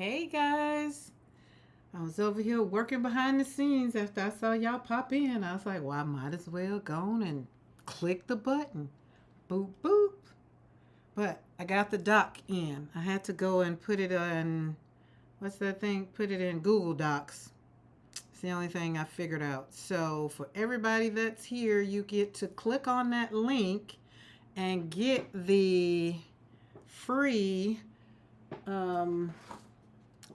Hey guys, I was over here working behind the scenes after I saw y'all pop in. I was like, well, I might as well go on and click the button. Boop, boop. But I got the doc in. I had to go and put it on, what's that thing? Put it in Google Docs. It's the only thing I figured out. So for everybody that's here, you get to click on that link and get the free um,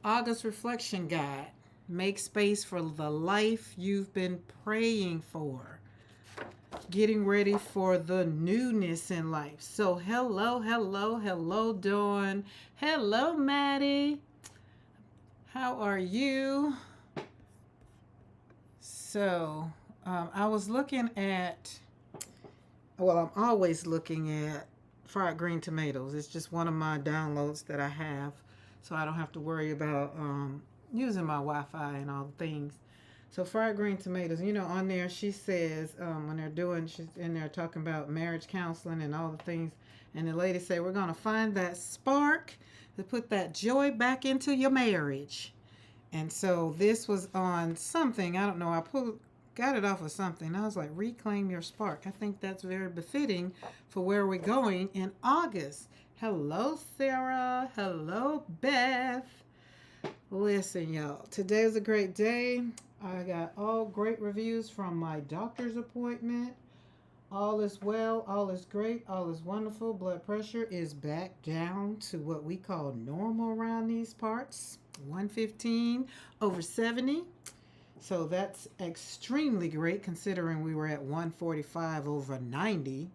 August Reflection Guide. Make space for the life you've been praying for. Getting ready for the newness in life. So, hello, hello, hello, Dawn. Hello, Maddie. How are you? So, I was looking at, well, I'm always looking at fried green tomatoes. It's just one of my downloads that I have, so I don't have to worry about using my Wi-Fi and all the things. So fried green tomatoes, on there she says when they're doing, she's in there talking about marriage counseling and all the things, and the lady say we're gonna find that spark to put that joy back into your marriage. And so this was on something, I don't know, got it off of something. I was like, reclaim your spark. I think that's very befitting for where we're going in August. Hello, Sarah. Hello, Beth. Listen, y'all, today is a great day. I got all great reviews from my doctor's appointment. All is well, all is great, all is wonderful. Blood pressure is back down to what we call normal around these parts, 115 over 70. So that's extremely great considering we were at 145 over 90,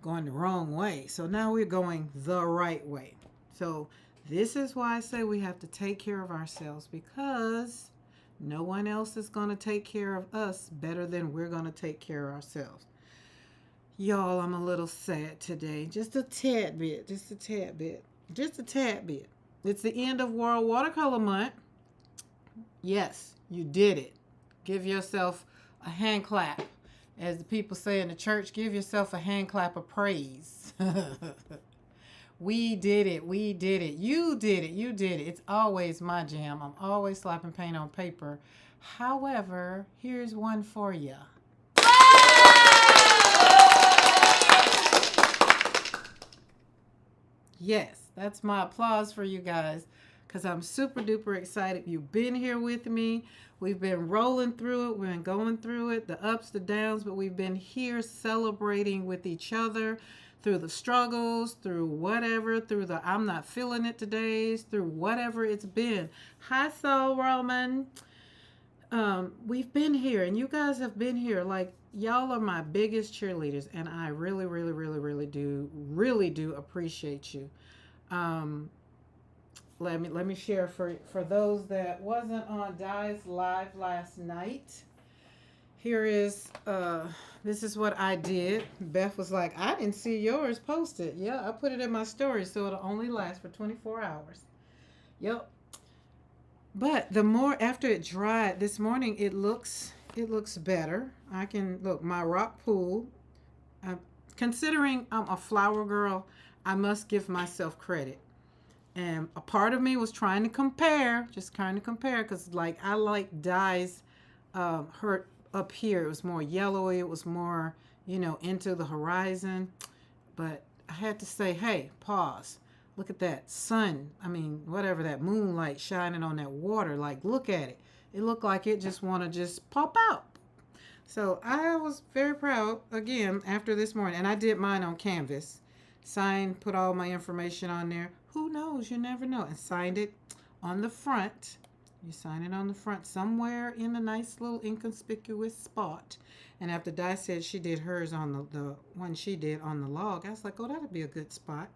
going the wrong way. So now we're going the right way. So this is why I say we have to take care of ourselves, because no one else is going to take care of us better than we're going to take care of ourselves. Y'all, I'm a little sad today. Just a tad bit. Just a tad bit. Just a tad bit. It's the end of World Watercolor Month. Yes, you did it. Give yourself a hand clap. As the people say in the church, give yourself a hand clap of praise. We did it. We did it. You did it. You did it. It's always my jam. I'm always slapping paint on paper. However, here's one for you. Yes, that's my applause for you guys, because I'm super duper excited. You've been here with me. We've been rolling through it. We've been going through it, the ups, the downs, but we've been here celebrating with each other through the struggles, through whatever, through the I'm not feeling it todays, through whatever it's been. Hi, Soul Roman. We've been here, and you guys have been here. Like, y'all are my biggest cheerleaders, and I really, really, really, really do appreciate you. Um, let me share for those that wasn't on Di's live last night. Here is this is what I did. Beth was like, I didn't see yours posted. Yeah, I put it in my story, so it'll only last for 24 hours. Yep. But the more after it dried this morning, it looks better. I can look my rock pool. Uh, Considering I'm a flower girl, I must give myself credit. And a part of me was trying to compare, just trying to compare, because like I like dyes, hurt up here. It was more yellowy. It was more, into the horizon. But I had to say, hey, pause. Look at that sun. I mean, whatever, that moonlight shining on that water. Like, look at it. It looked like it just want to just pop out. So I was very proud again after this morning. And I did mine on canvas. Signed, put all my information on there. Who knows? You never know. And signed it on the front. You sign it on the front somewhere in a nice little inconspicuous spot. And after Di said she did hers on the one she did on the log, I was like, oh, that'd be a good spot.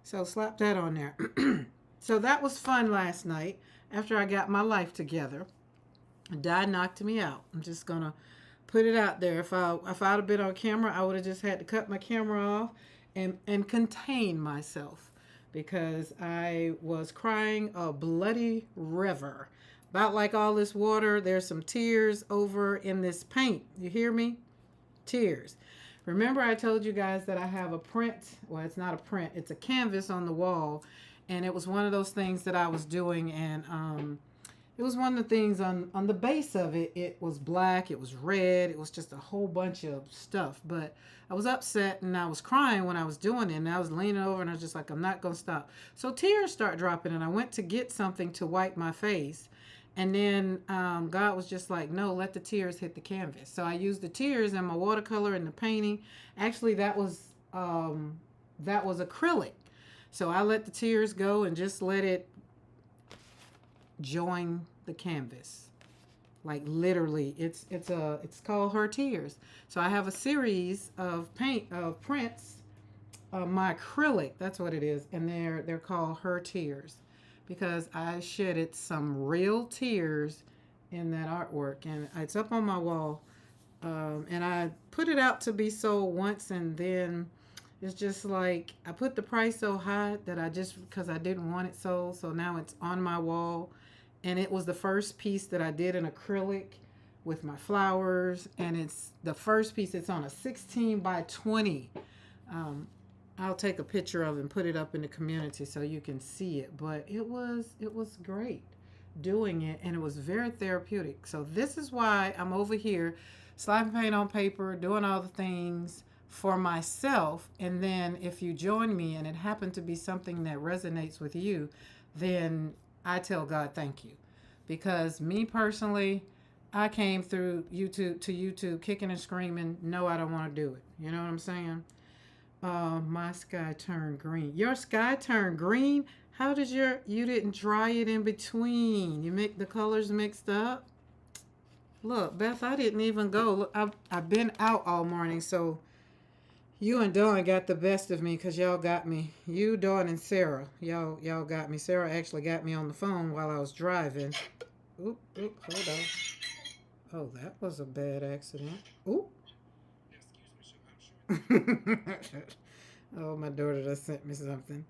So slap that on there. So that was fun last night after I got my life together. Di knocked me out. I'm just going to put it out there. If I'd have been on camera, I would have just had to cut my camera off and contain myself, because I was crying a bloody river. About like all this water, there's some tears over in this paint. You hear me? Tears. Remember I told you guys that I have a print. Well, it's not a print. It's a canvas on the wall. And it was one of those things that I was doing, and it was one of the things on the base of it. It was black, it was red, it was just a whole bunch of stuff. But I was upset and I was crying when I was doing it, and I was leaning over and I was just like, I'm not gonna stop. So tears start dropping, and I went to get something to wipe my face, and then God was just like, no, let the tears hit the canvas. So I used the tears and my watercolor and the painting. Actually, that was acrylic. So I let the tears go and just let it join the canvas. Like literally, it's called Her Tears. So I have a series of prints of my acrylic. That's what it is, and they're called Her Tears because I shedded some real tears in that artwork, and it's up on my wall. And I put it out to be sold once, and then it's just like I put the price so high that I just because I didn't want it sold, so now it's on my wall. And it was the first piece that I did in acrylic with my flowers, and it's the first piece. It's on a 16 by 20. I'll take a picture of it and put it up in the community so you can see it. But it was great doing it, and it was very therapeutic. So this is why I'm over here slapping paint on paper, doing all the things for myself. And then if you join me and it happened to be something that resonates with you, then I tell God thank you. Because me personally, I came through YouTube kicking and screaming, no, I don't want to do it. You know what I'm saying? My sky turned green. Your sky turned green? How did you didn't dry it in between? You make the colors mixed up? Look, Beth, I didn't even go. Look, I've been out all morning, so you and Dawn got the best of me because y'all got me. You, Dawn, and Sarah. Y'all got me. Sarah actually got me on the phone while I was driving. Oop, hold on. Oh, that was a bad accident. Oop. Oh, my daughter just sent me something.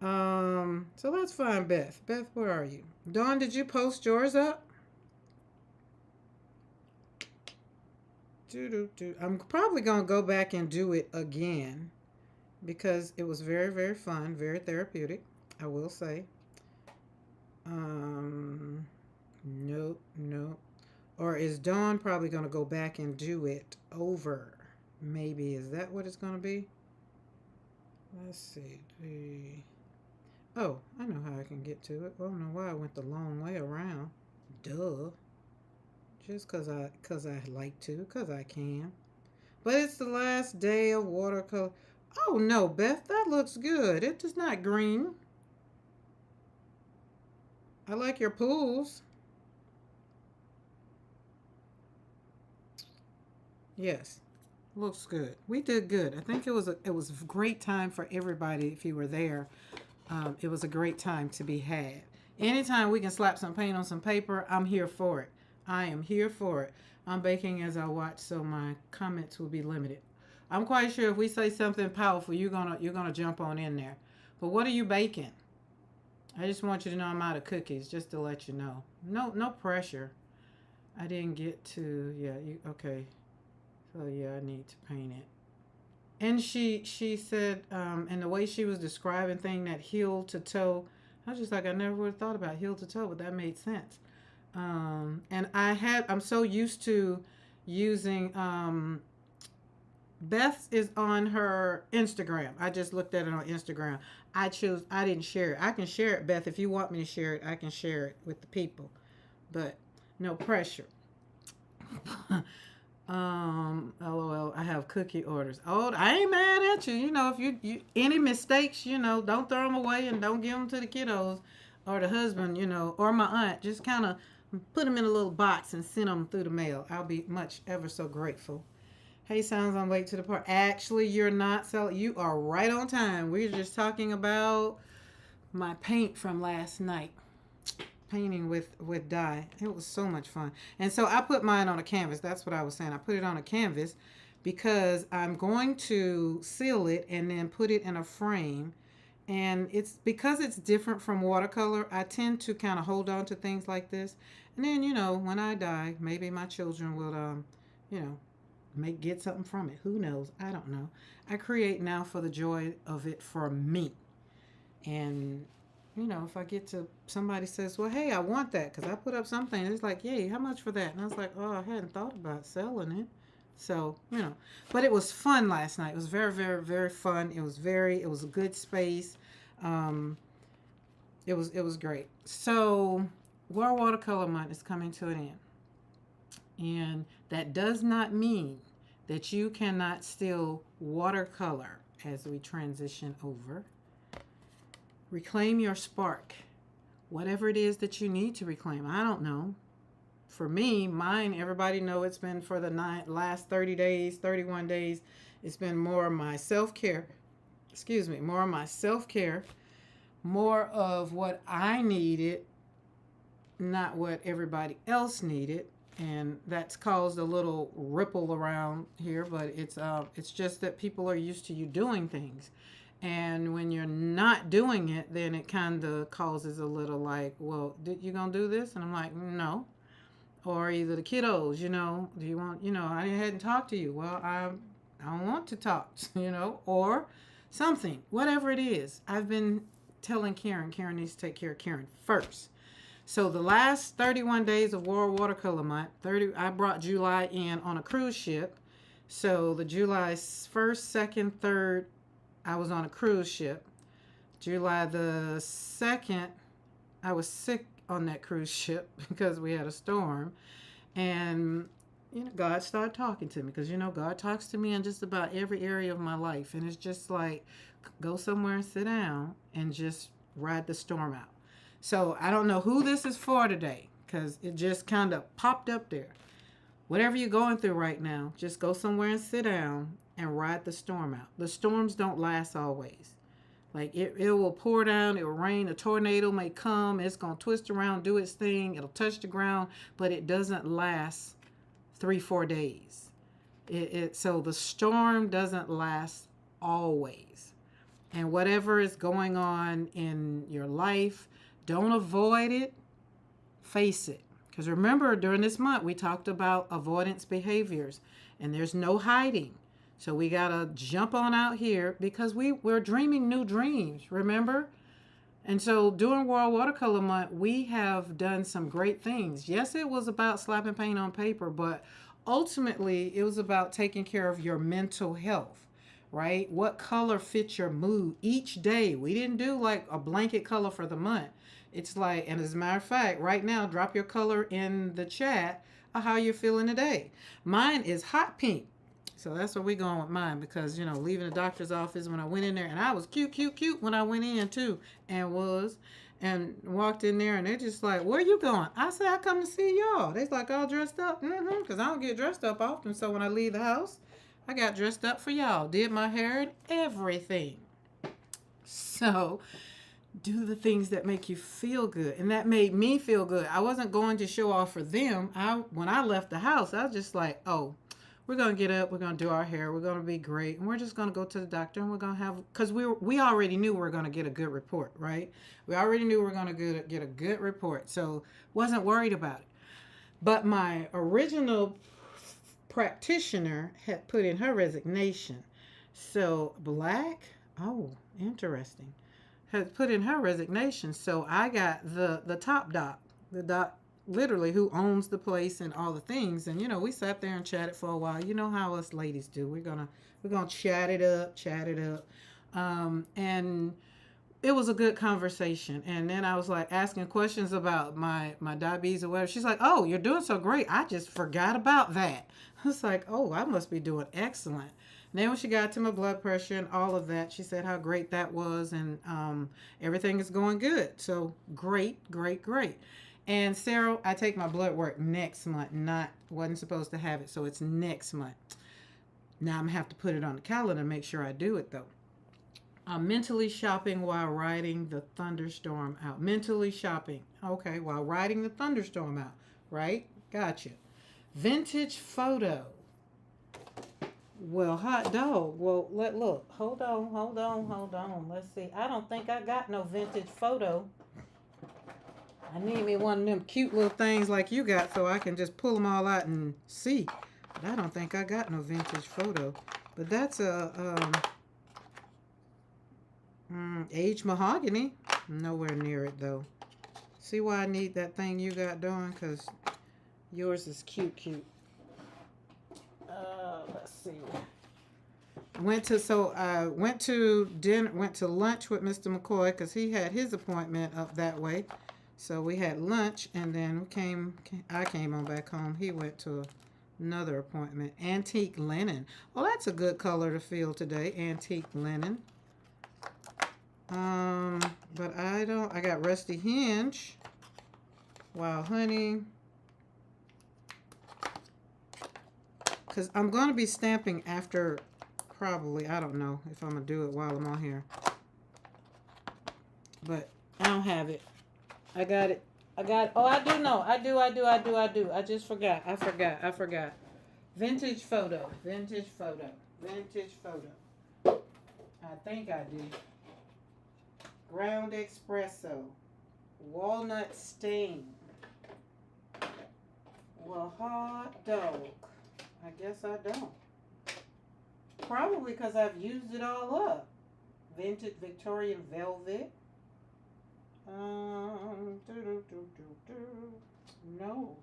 So let's find Beth. Beth, where are you? Dawn, did you post yours up? I'm probably gonna go back and do it again because it was very, very fun, very therapeutic, I will say. Nope, nope. Or is Dawn probably gonna go back and do it over? Maybe. Is that what it's gonna be? Let's see. Oh, I know how I can get to it. I don't know why I went the long way around. Duh. Just cause I like to, cause I can. But it's the last day of watercolor. Oh no, Beth, that looks good. It is not green. I like your pools. Yes, looks good. We did good. I think it was a great time for everybody if you were there. It was a great time to be had. Anytime we can slap some paint on some paper, I'm here for it. I am here for it. I'm baking as I watch, so my comments will be limited. I'm quite sure if we say something powerful, you're gonna jump on in there. But what are you baking? I just want you to know I'm out of cookies, just to let you know. No pressure. I didn't get to okay. So yeah, I need to paint it. And she said, and the way she was describing thing that heel to toe, I was just like I never would have thought about heel to toe, but that made sense. And I'm so used to using Beth's is on her Instagram. I just looked at it on Instagram. I didn't share it. I can share it, Beth, if you want me to share it. I can share it with the people, but no pressure. LOL, I have cookie orders. Oh, I ain't mad at you. You know, if you any mistakes, don't throw them away and don't give them to the kiddos or the husband, or my aunt. Just kind of put them in a little box and send them through the mail. I'll be much ever so grateful. Hey, sounds I'm late to the part. Actually, you're not, so you are right on time. We're just talking about my paint from last night. Painting with dye. It was so much fun. And so I put mine on a canvas. That's what I was saying. I put it on a canvas because I'm going to seal it and then put it in a frame. And it's because it's different from watercolor, I tend to kind of hold on to things like this. And then, when I die, maybe my children will, get something from it. Who knows? I don't know. I create now for the joy of it for me. And you know, if I get to somebody says, well, hey, I want that because I put up something. It's like, yay, how much for that? And I was like, oh, I hadn't thought about selling it. So, you know, but it was fun last night. It was very, very, very fun. It was a good space. Um, it was great. So, World Watercolor Month is coming to an end. And that does not mean that you cannot still watercolor as we transition over. Reclaim your spark. Whatever it is that you need to reclaim. I don't know. For me, mine, everybody know it's been for the last 30 days, 31 days. It's been more of my self-care. Excuse me, more of my self-care. More of what I needed, not what everybody else needed. And that's caused a little ripple around here, but it's just that people are used to you doing things. And when you're not doing it, then it kind of causes a little like, well, you gonna do this? And I'm like, no. Or either the kiddos, you know, do you want, you know, I hadn't talked to you. Well, I don't want to talk, you know, or something, whatever it is. I've been telling Karen needs to take care of Karen first. So the last 31 days of World Watercolor Month, I brought July in on a cruise ship. So the July 1st, 2nd, 3rd, I was on a cruise ship. July the 2nd, I was sick on that cruise ship because we had a storm. And, you know, God started talking to me because, you know, God talks to me in just about every area of my life. And it's just like, go somewhere and sit down and just ride the storm out. So I don't know who this is for today because it just kind of popped up there. Whatever you're going through right now, just go somewhere and sit down and ride the storm out. The storms don't last always. Like it will pour down, it will rain, a tornado may come, it's going to twist around, do its thing, it'll touch the ground, but it doesn't last 3-4 days. So the storm doesn't last always. And whatever is going on in your life, don't avoid it, face it. Because remember, during this month, we talked about avoidance behaviors, and there's no hiding. So we got to jump on out here because we're dreaming new dreams, remember? And so during World Watercolor Month, we have done some great things. Yes, it was about slapping paint on paper, but ultimately it was about taking care of your mental health, right? What color fits your mood each day? We didn't do like a blanket color for the month. It's like, and as a matter of fact, right now, drop your color in the chat of how you're feeling today. Mine is hot pink. So that's where we're going with mine because, you know, leaving the doctor's office when I went in there, and I was cute when I went in too, and walked in there, and they're just like, where you going? I said, I come to see y'all. They's like all dressed up. Because I don't get dressed up often. So when I leave the house, I got dressed up for y'all. Did my hair and everything. So do the things that make you feel good. And that made me feel good. I wasn't going to show off for them. When I left the house, I was just like, oh, we're going to get up, we're going to do our hair, we're going to be great, and we're just going to go to the doctor, and we're going to have, because we already knew we were going to get a good report, right? We already knew we were going to get a good report, so wasn't worried about it. But my original practitioner had put in her resignation. So Black, oh, interesting, had put in her resignation. So I got the top doc, the doc literally who owns the place and all the things. And, you know, we sat there and chatted for a while. You know how us ladies do. We're gonna chat it up. And it was a good conversation. And then I was like asking questions about my diabetes or whatever. She's like, oh, you're doing so great. I just forgot about that. I was like, oh, I must be doing excellent. And then when she got to my blood pressure and all of that, she said how great that was. And everything is going good. So great. And Sarah, I take my blood work next month. Wasn't supposed to have it, so it's next month. Now I'm going to have to put it on the calendar to make sure I do it, though. I'm mentally shopping while riding the thunderstorm out. Mentally shopping. Okay, while riding the thunderstorm out. Right? Gotcha. Vintage photo. Well, hot dog. Well, look. Hold on. Let's see. I don't think I got no vintage photo. I need me one of them cute little things like you got so I can just pull them all out and see. But I don't think I got no vintage photo. But that's a aged mahogany. Nowhere near it though. See why I need that thing you got doing? Because yours is cute, cute. Let's see. I went to dinner, went to lunch with Mr. McCoy because he had his appointment up that way. So we had lunch, and then I came on back home. He went to another appointment. Antique linen. Well, that's a good color to feel today. Antique linen. But I got Rusty Hinge. Wild Honey. Because I'm going to be stamping after, probably. I don't know if I'm going to do it while I'm on here. But I don't have it. I got it. Oh, I do know. I do. I just forgot. I forgot. Vintage photo. I think I did. Ground espresso. Walnut stain. Well, hot dog. I guess I don't. Probably because I've used it all up. Vintage Victorian velvet. No.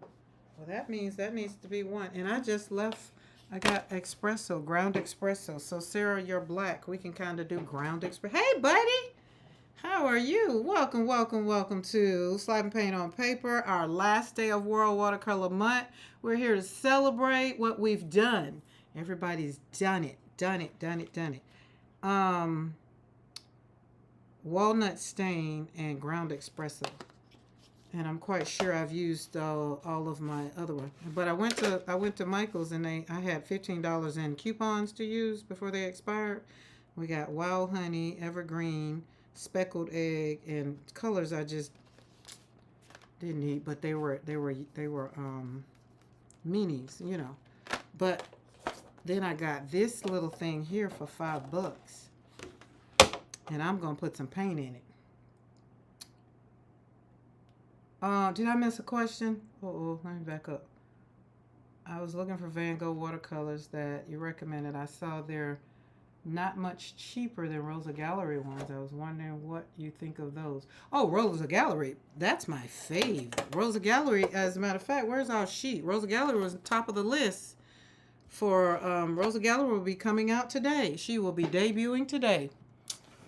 Well, that means that needs to be one. And I just left. I got espresso, ground espresso. So, Sarah, you're black. We can kind of do ground espresso. Hey, buddy. How are you? Welcome to Slap and Paint on Paper, our last day of World Watercolor Month. We're here to celebrate what we've done. Everybody's done it. Walnut stain and ground espresso. And I'm quite sure I've used all of my other one. But I went to Michael's and I had $15 in coupons to use before they expired. We got Wild Honey, Evergreen, Speckled Egg, and colors I just didn't need, but they were minis, you know. But then I got this little thing here for $5, and I'm gonna put some paint in it. Did I miss a question? Let me back up. I was looking for Van Gogh watercolors that you recommended. I saw they're not much cheaper than Rosa Gallery ones. I was wondering what you think of those. Oh, Rosa Gallery. That's my fave. Rosa Gallery, as a matter of fact, where's our sheet? Rosa Gallery was top of the list for, Rosa Gallery will be coming out today. She will be debuting today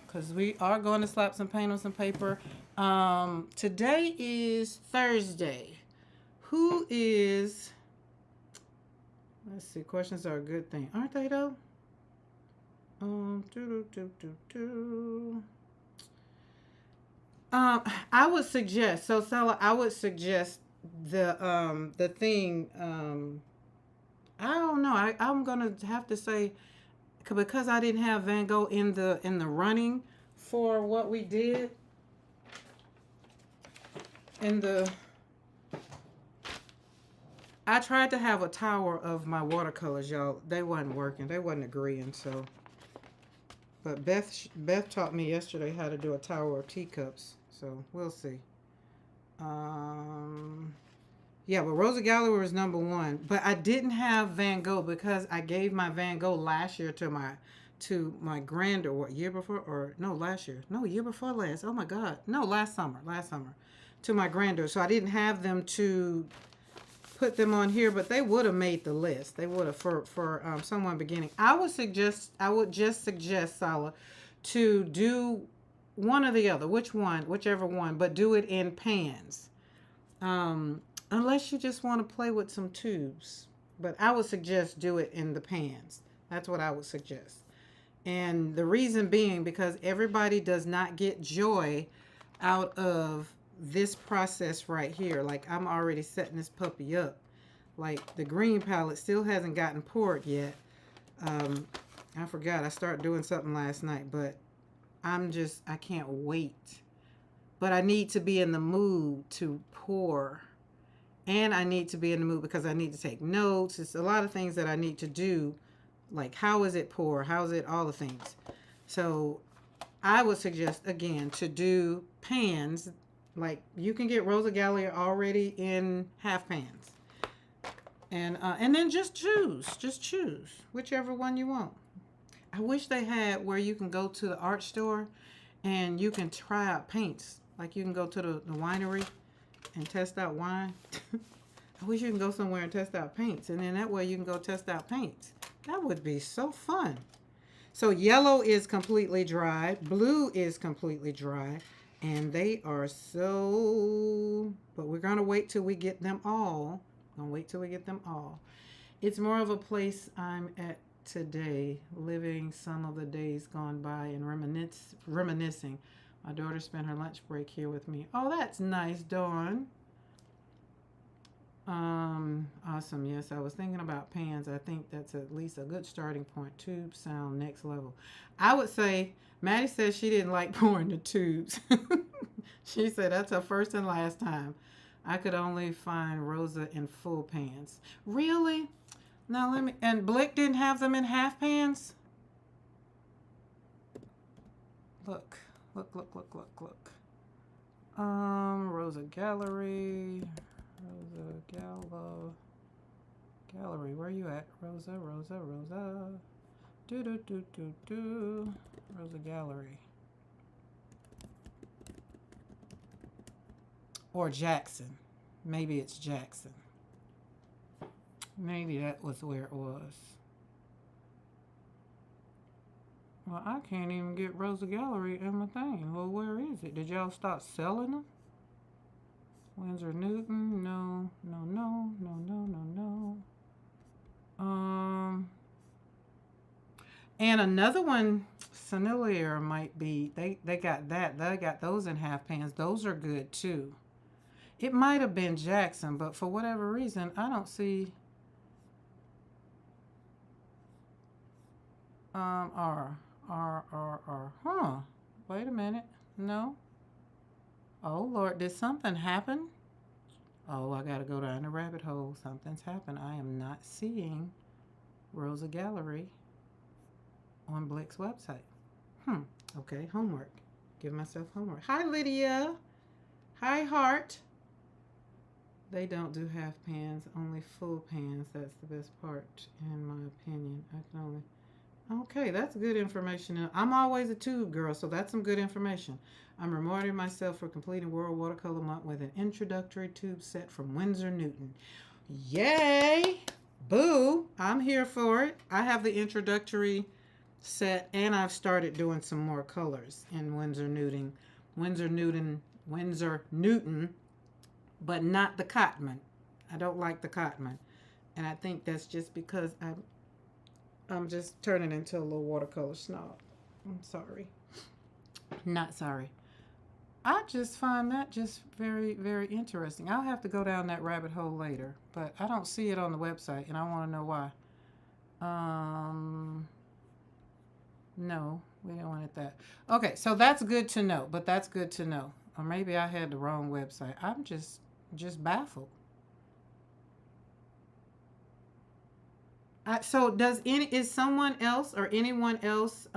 because we are going to slap some paint on some paper. Today is Thursday. Let's see, questions are a good thing. Aren't they though? I would suggest, so Stella, I would suggest the thing, I don't know. I'm gonna have to say, because I didn't have Van Gogh in the running for what we did I tried to have a tower of my watercolors, y'all. They wasn't working. They wasn't agreeing, so. But Beth taught me yesterday how to do a tower of teacups, so we'll see. Yeah, but Rosa Gallery was number one. But I didn't have Van Gogh because I gave my Van Gogh last year to my granddaughter. What, year before? Or no, last year. No, year before last. Oh my God. No, last summer. To my granddaughter. So I didn't have them to put them on here, but they would have made the list. They would have for someone beginning. I would just suggest, Sala, to do one or the other, whichever one, but do it in pans. Unless you just want to play with some tubes. But I would suggest do it in the pans. That's what I would suggest. And the reason being because everybody does not get joy out of this process right here. Like, I'm already setting this puppy up. Like, the green palette still hasn't gotten poured yet. I forgot. I started doing something last night, but I can't wait. But I need to be in the mood to pour. And I need to be in the mood because I need to take notes. It's a lot of things that I need to do. Like, how is it pour? How is it all the things? So I would suggest, again, to do pans. Like, you can get Rosa Gallery already in half pans. And then just choose whichever one you want. I wish they had where you can go to the art store And you can try out paints. Like you can go to the winery and test out wine. I wish you can go somewhere and test out paints. And then that way you can go test out paints. That would be so fun. So yellow is completely dry. Blue is completely dry. And they are so... But we're going to wait till we get them all. I'm going to wait till we get them all. It's more of a place I'm at today, living some of the days gone by and reminiscing. My daughter spent her lunch break here with me. Oh, that's nice, Dawn. Awesome. Yes, I was thinking about pans. I think that's at least a good starting point. Tube sound next level. I would say, Maddie said she didn't like pouring the tubes. She said that's her first and last time. I could only find Rosa in full pans. Really? Now let me, and Blick didn't have them in half pans? Look. Rosa Gallery. Gallery, where you at? Rosa. Rosa Gallery. Or Jackson. Maybe it's Jackson. Maybe that was where it was. Well, I can't even get Rosa Gallery in my thing. Well, where is it? Did y'all start selling them? Winsor Newton? No. And another one, Sennelier might be, they got that. They got those in half pans. Those are good too. It might have been Jackson, but for whatever reason, I don't see R. Huh. Wait a minute. No. Oh, Lord, did something happen? Oh, I got to go down the rabbit hole. Something's happened. I am not seeing Rosa Gallery on Blick's website. Okay, homework. Give myself homework. Hi, Lydia. Hi, Heart. They don't do half pans, only full pans. That's the best part, in my opinion. I can only... Okay, that's good information. I'm always a tube girl, so that's some good information. I'm rewarding myself for completing World Watercolor Month with an introductory tube set from Winsor Newton. Yay! Boo! I'm here for it. I have the introductory set, and I've started doing some more colors in Winsor Newton, but not the Cotman. I don't like the Cotman, and I think that's just because I'm just turning into a little watercolor snob. I'm sorry. Not sorry. I just find that just very, very interesting. I'll have to go down that rabbit hole later, but I don't see it on the website, and I want to know why. No, we don't want it that. Okay, so that's good to know, but that's good to know. Or maybe I had the wrong website. I'm just baffled. So is someone else or anyone else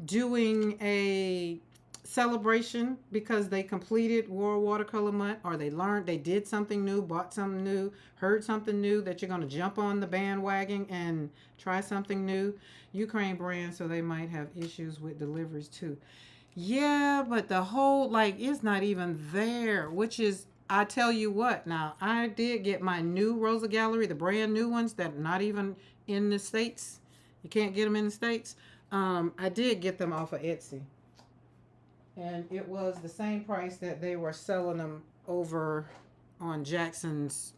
doing a celebration because they completed World Watercolor Month, or they did something new, bought something new, heard something new that you're going to jump on the bandwagon and try something new? Ukraine brand, so they might have issues with deliveries too. Yeah, but the whole, it's not even there, which is, I tell you what, now, I did get my new Rosa Gallery, the brand new ones that are not even in the States. You can't get them in the States. I did get them off of Etsy. And it was the same price that they were selling them over on Jackson's,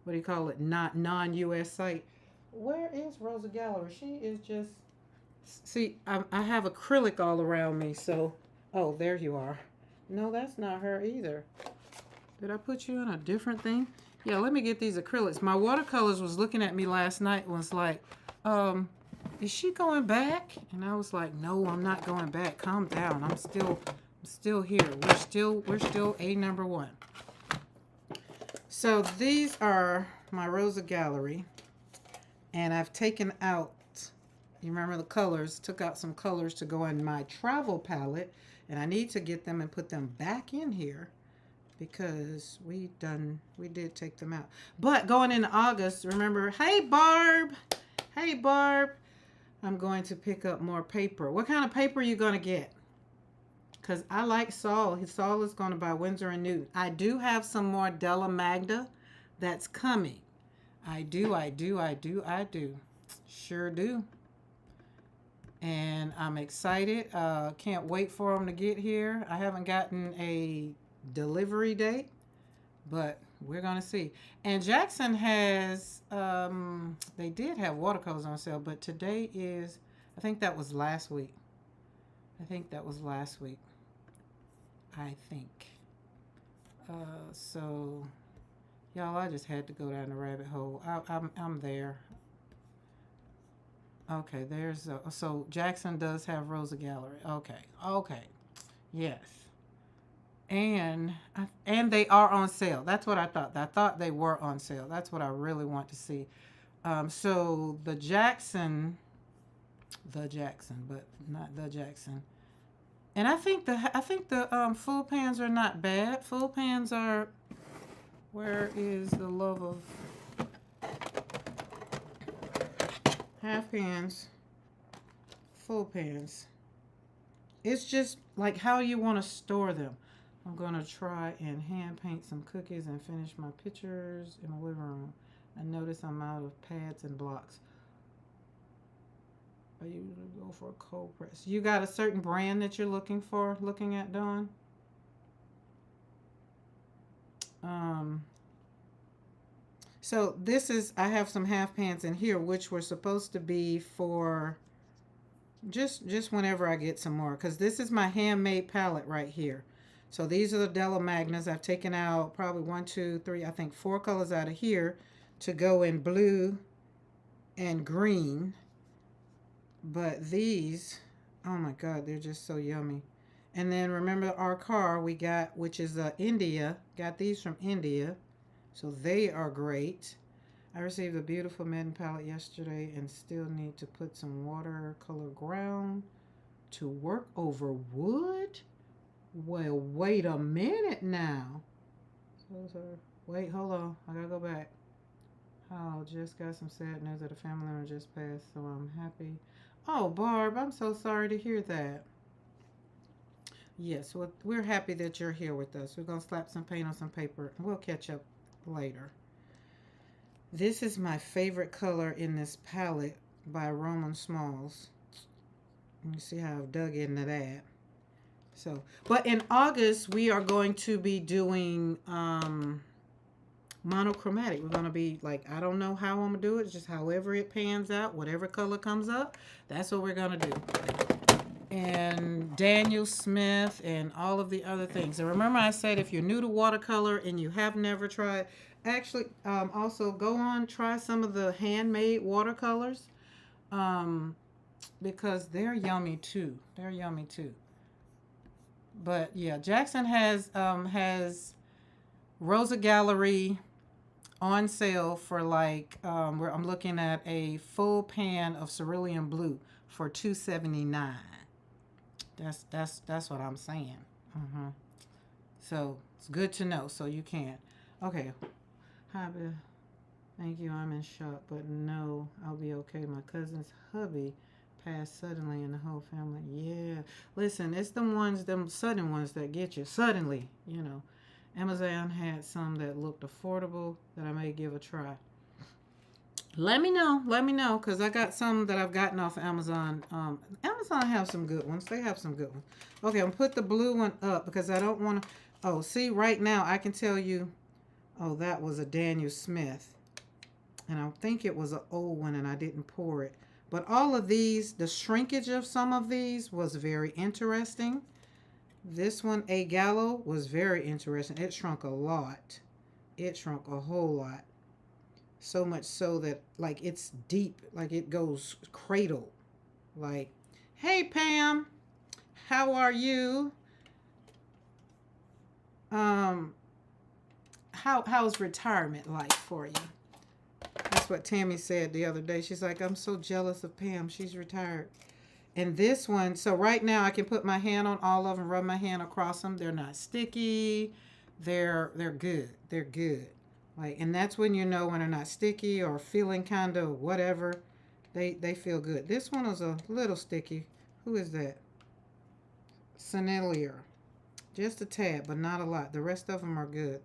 non-US site. Where is Rosa Gallery? She is just... See, I have acrylic all around me, so... Oh, there you are. No, that's not her either. Did I put you in a different thing? Yeah, let me get these acrylics. My watercolors was looking at me last night and was like, is she going back? And I was like, no, I'm not going back. Calm down. I'm still here. We're still A number one. So these are my Rosa Gallery. And I've taken out, you remember the colors, took out some colors to go in my travel palette. And I need to get them and put them back in here because we did take them out. But going into August, remember, hey Barb, I'm going to pick up more paper. What kind of paper are you going to get? Because I like Saul. Saul is going to buy Winsor & Newton. I do have some more Della Magda that's coming. I do. Sure do. And I'm excited. Can't wait for them to get here. I haven't gotten a delivery date, but we're going to see. And Jackson has, they did have watercolors on sale, but today is, I think that was last week. I think. So, y'all, I just had to go down the rabbit hole. I'm there. Okay, there's so Jackson does have Rosa Gallery. Okay, yes, and they are on sale. That's what I thought. I thought they were on sale. That's what I really want to see. So the Jackson, but not the Jackson. And I think the full pans are not bad. Full pans are. Where is the love of half pans? Full pans. It's just like how you want to store them. I'm going to try and hand paint some cookies and finish my pictures in my living room. I notice I'm out of pads and blocks. I usually go for a cold press. You got a certain brand that you're looking at, Dawn? So this is, I have some half pans in here, which were supposed to be for just whenever I get some more, because this is my handmade palette right here. So these are the Della Magnas. I've taken out probably 1, 2, 3, I think 4 colors out of here to go in blue and green. But these, oh my God, they're just so yummy. And then remember our car we got, which is India. Got these from India. So they are great. I received a beautiful Madden palette yesterday and still need to put some watercolor ground to work over wood. Well, wait a minute now. Wait, hold on. I gotta go back. Oh, just got some sad news that a family member just passed, so I'm happy. Oh, Barb, I'm so sorry to hear that. Yes, well, we're happy that you're here with us. We're going to slap some paint on some paper, and we'll catch up later. This is my favorite color in this palette by Roman Smalls. You see how I've dug into that. So, but in August, we are going to be doing monochromatic. We're going to be like, I don't know how I'm going to do it. It's just however it pans out, whatever color comes up, that's what we're going to do. And Daniel Smith and all of the other things. And remember I said if you're new to watercolor and you have never tried, actually also go on, try some of the handmade watercolors because they're yummy too. But yeah, Jackson has Rosa Gallery on sale for like where I'm looking at a full pan of cerulean blue for $2.79. That's what I'm saying. So it's good to know. So you can. Okay. Hi, thank you. I'm in shock, but no, I'll be okay. My cousin's hubby passed suddenly, and the whole family. Yeah. Listen, it's them sudden ones that get you suddenly. You know. Amazon had some that looked affordable that I may give a try. Let me know, because I got some that I've gotten off of Amazon. Amazon have some good ones. They have some good ones. Okay, I'm going to put the blue one up because I don't want to. Oh, see, right now I can tell you, oh, that was a Daniel Smith. And I think it was an old one and I didn't pour it. But all of these, the shrinkage of some of these was very interesting. This one, A Gallo, was very interesting. It shrunk a lot. It shrunk a whole lot. So much so that, like, it's deep. Like, it goes cradle. Like, hey, Pam. How are you? How's retirement like for you? That's what Tammy said the other day. She's like, I'm so jealous of Pam. She's retired. And this one, so right now I can put my hand on all of them, rub my hand across them. They're not sticky. They're good. They're good. Like, and that's when you know when they're not sticky or feeling kind of whatever. They feel good. This one is a little sticky. Who is that? Sennelier. Just a tad, but not a lot. The rest of them are good.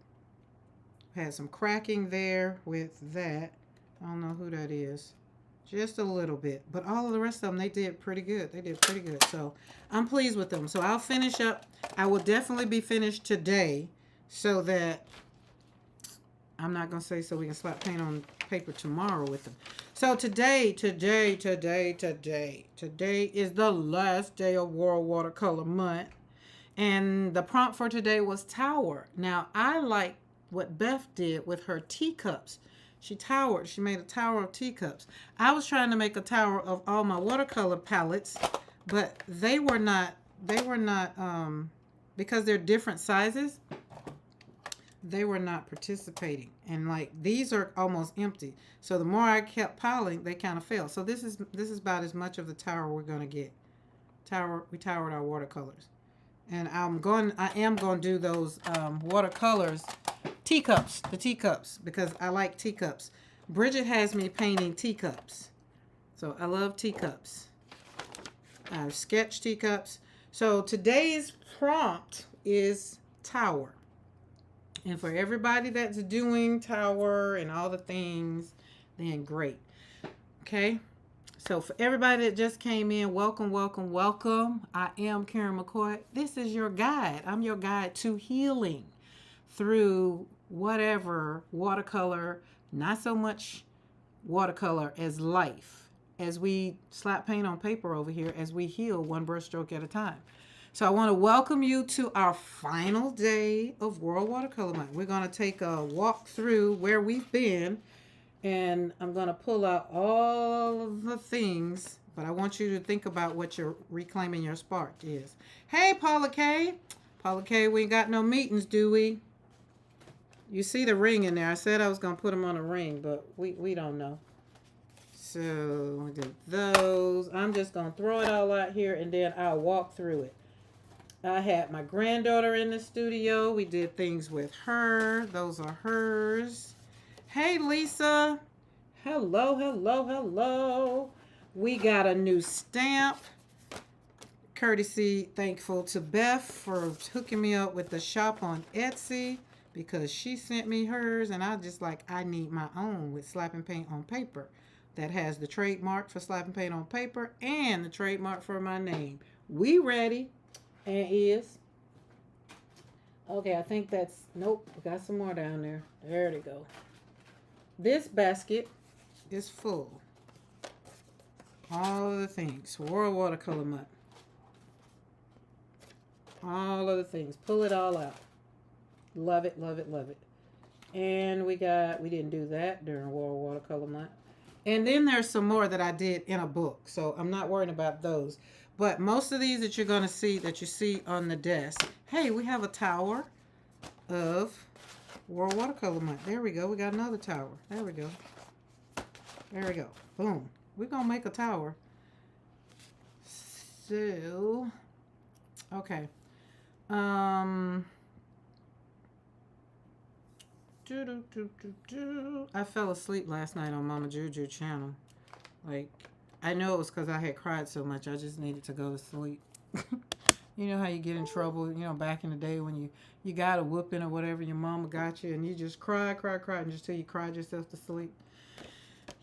Had some cracking there with that. I don't know who that is. Just a little bit. But all of the rest of them, they did pretty good. They did pretty good. So I'm pleased with them. So I'll finish up. I will definitely be finished today so that I'm not going to say so we can slap paint on paper tomorrow with them. So today is the last day of World Watercolor Month. And the prompt for today was tower. Now, I like what Beth did with her teacups. She made a tower of teacups. I was trying to make a tower of all my watercolor palettes, but they were not, because they're different sizes, they were not participating. And like, these are almost empty. So the more I kept piling, they kind of fell. So this is about as much of the tower we're going to get. We towered our watercolors. And I am going to do those watercolors, the teacups, because I like teacups. Bridget has me painting teacups. So I love teacups. I've sketched teacups. So today's prompt is tower. And for everybody that's doing tower and all the things, then great. Okay. So for everybody that just came in, welcome, welcome, welcome. I am Karen McCoy. This is your guide. I'm your guide to healing through whatever watercolor, not so much watercolor as life, as we slap paint on paper over here, as we heal one brushstroke at a time. So I want to welcome you to our final day of World Watercolor Month. We're going to take a walk through where we've been. And I'm going to pull out all of the things, but I want you to think about what your reclaiming your spark is. Hey, Paula K. Paula K, we ain't got no meetings, do we? You see the ring in there. I said I was going to put them on a ring, but we don't know. So we did those. I'm just going to throw it all out here, and then I'll walk through it. I had my granddaughter in the studio. We did things with her. Those are hers. Hey, Lisa. Hello, hello, hello. We got a new stamp. Courtesy thankful to Beth for hooking me up with the shop on Etsy, because she sent me hers, and I need my own with slapping paint on paper that has the trademark for slapping paint on paper and the trademark for my name. We ready. And is. Okay, I think that's, nope, we got some more down there. There they go. This basket is full. All of the things. World Watercolor Month. All of the things. Pull it all out. Love it, love it, love it. And we didn't do that during World Watercolor Month. And then there's some more that I did in a book. So I'm not worried about those. But most of these that you're going to see, that you see on the desk. Hey, we have a tower of World Watercolor Month. There we go. We got another tower. There we go. There we go. Boom. We're going to make a tower. So, okay. I fell asleep last night on Mama Juju channel. Like, I know it was because I had cried so much. I just needed to go to sleep. You know how you get in trouble, back in the day when you got a whooping or whatever, your mama got you, and you just cry, and just till you cried yourself to sleep.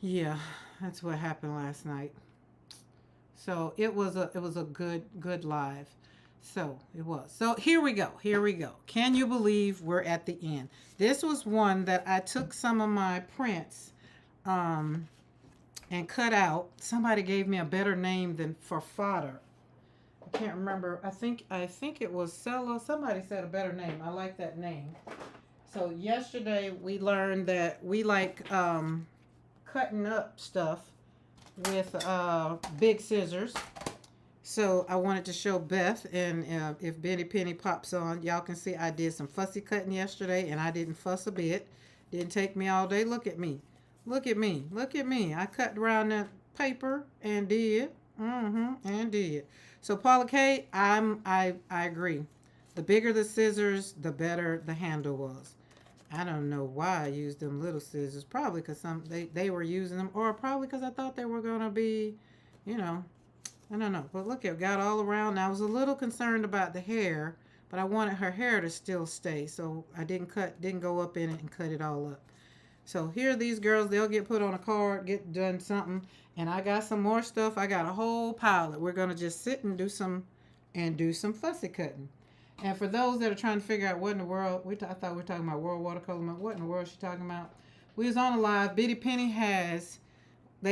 Yeah, that's what happened last night. So it was a good live. So it was. So here we go. Can you believe we're at the end? This was one that I took some of my prints and cut out. Somebody gave me a better name than for fodder. I can't remember. I think it was Sella. Somebody said a better name. I like that name. So yesterday we learned that we like cutting up stuff with big scissors. So I wanted to show Beth, and if Benny Penny pops on, y'all can see I did some fussy cutting yesterday, and I didn't fuss a bit. Didn't take me all day. Look at me. Look at me. Look at me. I cut around that paper and did. And did. So Paula K, I agree. The bigger the scissors, the better the handle was. I don't know why I used them little scissors. Probably because they were using them, or probably because I thought they were gonna be, you know, I don't know. But look, it got all around. I was a little concerned about the hair, but I wanted her hair to still stay, so I didn't go up in it and cut it all up. So here are these girls. They'll get put on a card, get done something, and I got some more stuff. I got a whole pile that we're gonna just sit and do some fussy cutting. And for those that are trying to figure out what in the world, I thought we were talking about World Watercolor Month. What in the world is she talking about? We was on a live. Bitty Penny has,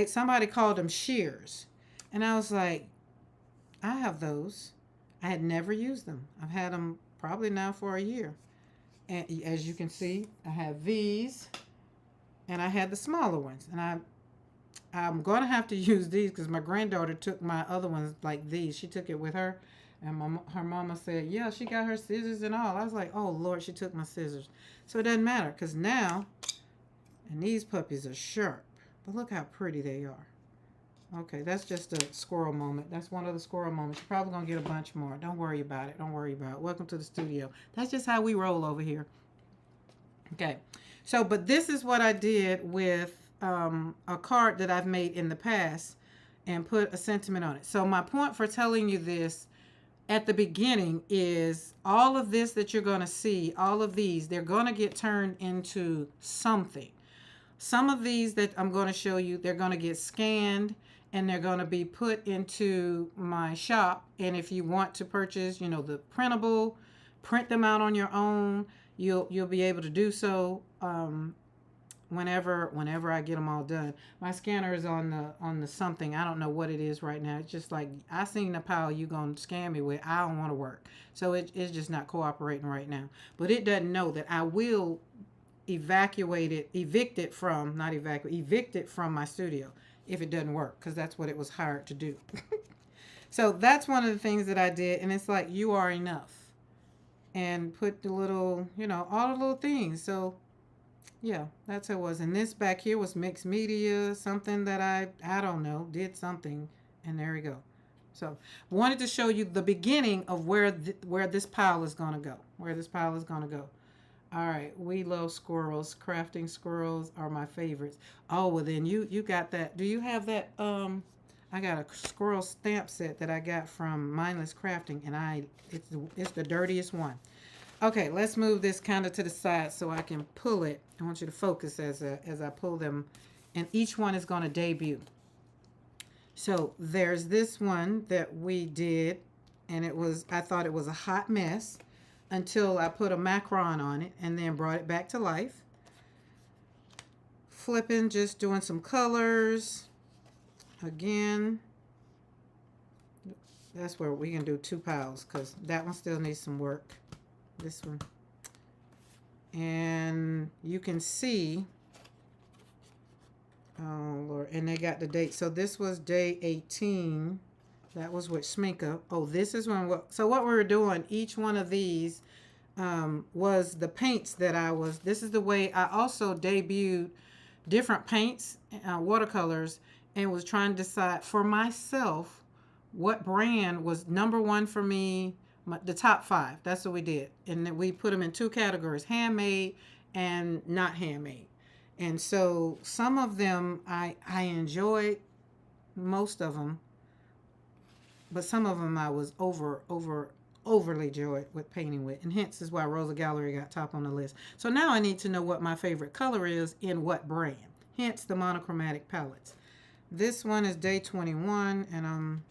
somebody called them shears. And I was like, I have those. I had never used them. I've had them probably now for a year. And as you can see, I have these, and I had the smaller ones. And I'm going to have to use these because my granddaughter took my other ones like these. She took it with her. And her mama said, yeah, she got her scissors and all. I was like, oh, Lord, she took my scissors. So it doesn't matter because now, and these puppies are sharp. But look how pretty they are. Okay, that's just a squirrel moment. That's one of the squirrel moments. You're probably going to get a bunch more. Don't worry about it. Don't worry about it. Welcome to the studio. That's just how we roll over here. Okay, so, but this is what I did with a card that I've made in the past and put a sentiment on it. So my point for telling you this at the beginning is all of this that you're going to see, all of these, they're going to get turned into something. Some of these that I'm going to show you, they're going to get scanned and they're going to be put into my shop. And if you want to purchase, the printable, print them out on your own, you'll be able to do so whenever I get them all done. My scanner is on the something. I don't know what it is right now. It's just like, I seen the pile you gonna scan me with. I don't want to work. So it's just not cooperating right now. But it doesn't know that I will evict it from my studio if it doesn't work, because that's what it was hired to do. So that's one of the things that I did, and it's like, you are enough. And put the little, all the little things. So yeah, that's how it was. And this back here was mixed media, something that I don't know, did something, and there we go. So wanted to show you the beginning of where this pile is going to go. Where this pile is going to go. All right, we love squirrels. Crafting squirrels are my favorites. Oh, well then you got that. Do you have that? I got a squirrel stamp set that I got from Mindless Crafting, and it's the dirtiest one. Okay, let's move this kind of to the side so I can pull it. I want you to focus as I pull them, and each one is going to debut. So there's this one that we did, and I thought it was a hot mess until I put a macron on it and then brought it back to life. Flipping, just doing some colors. Again, that's where we can do 2 piles because that one still needs some work. This one. And you can see, oh Lord, and they got the date. So this was day 18. That was with Schminka. Oh, this is when, so what we were doing, each one of these was the paints that this is the way I also debuted different paints, watercolors, and was trying to decide for myself what brand was number one for me, the top 5. That's what we did. And then we put them in 2 categories, handmade and not handmade. And so some of them I enjoyed, most of them, but some of them I was overly joyed with painting with, and hence is why Rosa Gallery got top on the list. So now I need to know what my favorite color is in what brand, hence the monochromatic palettes. This one is day 21, and I'm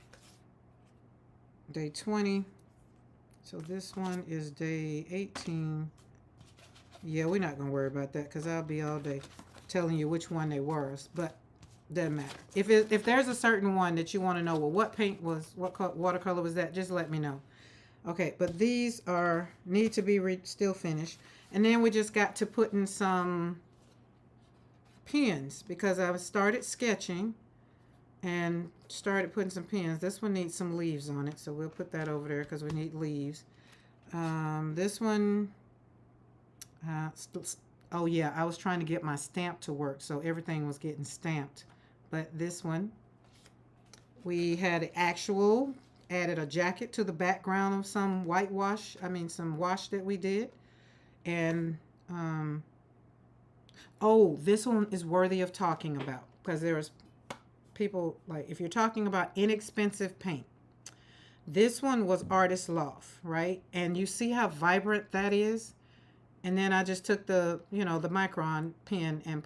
day 20. So this one is day 18. Yeah, we're not going to worry about that because I'll be all day telling you which one they were, but doesn't matter. If there's a certain one that you want to know, well, what paint was, what watercolor was that, just let me know. Okay, but these need to be still finished. And then we just got to put in some pens because I started sketching and started putting some pens. This one needs some leaves on it, so we'll put that over there because we need leaves. This one, oh yeah, I was trying to get my stamp to work, so everything was getting stamped. But this one, we had added a jacket to the background of some some wash that we did. And Oh, this one is worthy of talking about because there's people like if you're talking about inexpensive paint. This one was Artist Loft, right? And you see how vibrant that is? And then I just took the, the Micron pen and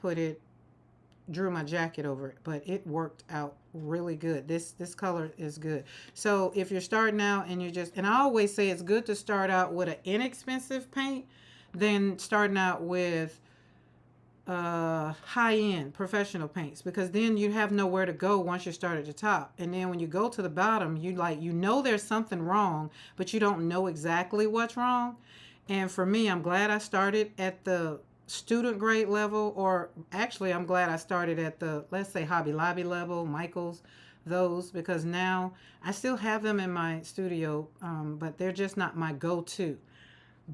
drew my jacket over it, but it worked out really good. This color is good. So if you're starting out and and I always say it's good to start out with an inexpensive paint than starting out with high-end professional paints, because then you have nowhere to go once you start at the top, and then when you go to the bottom you know there's something wrong, but you don't know exactly what's wrong. And for me, I'm glad I started at the student grade level, or actually I'm glad I started at the, let's say, Hobby Lobby level, Michaels, those, because now I still have them in my studio, but they're just not my go-to.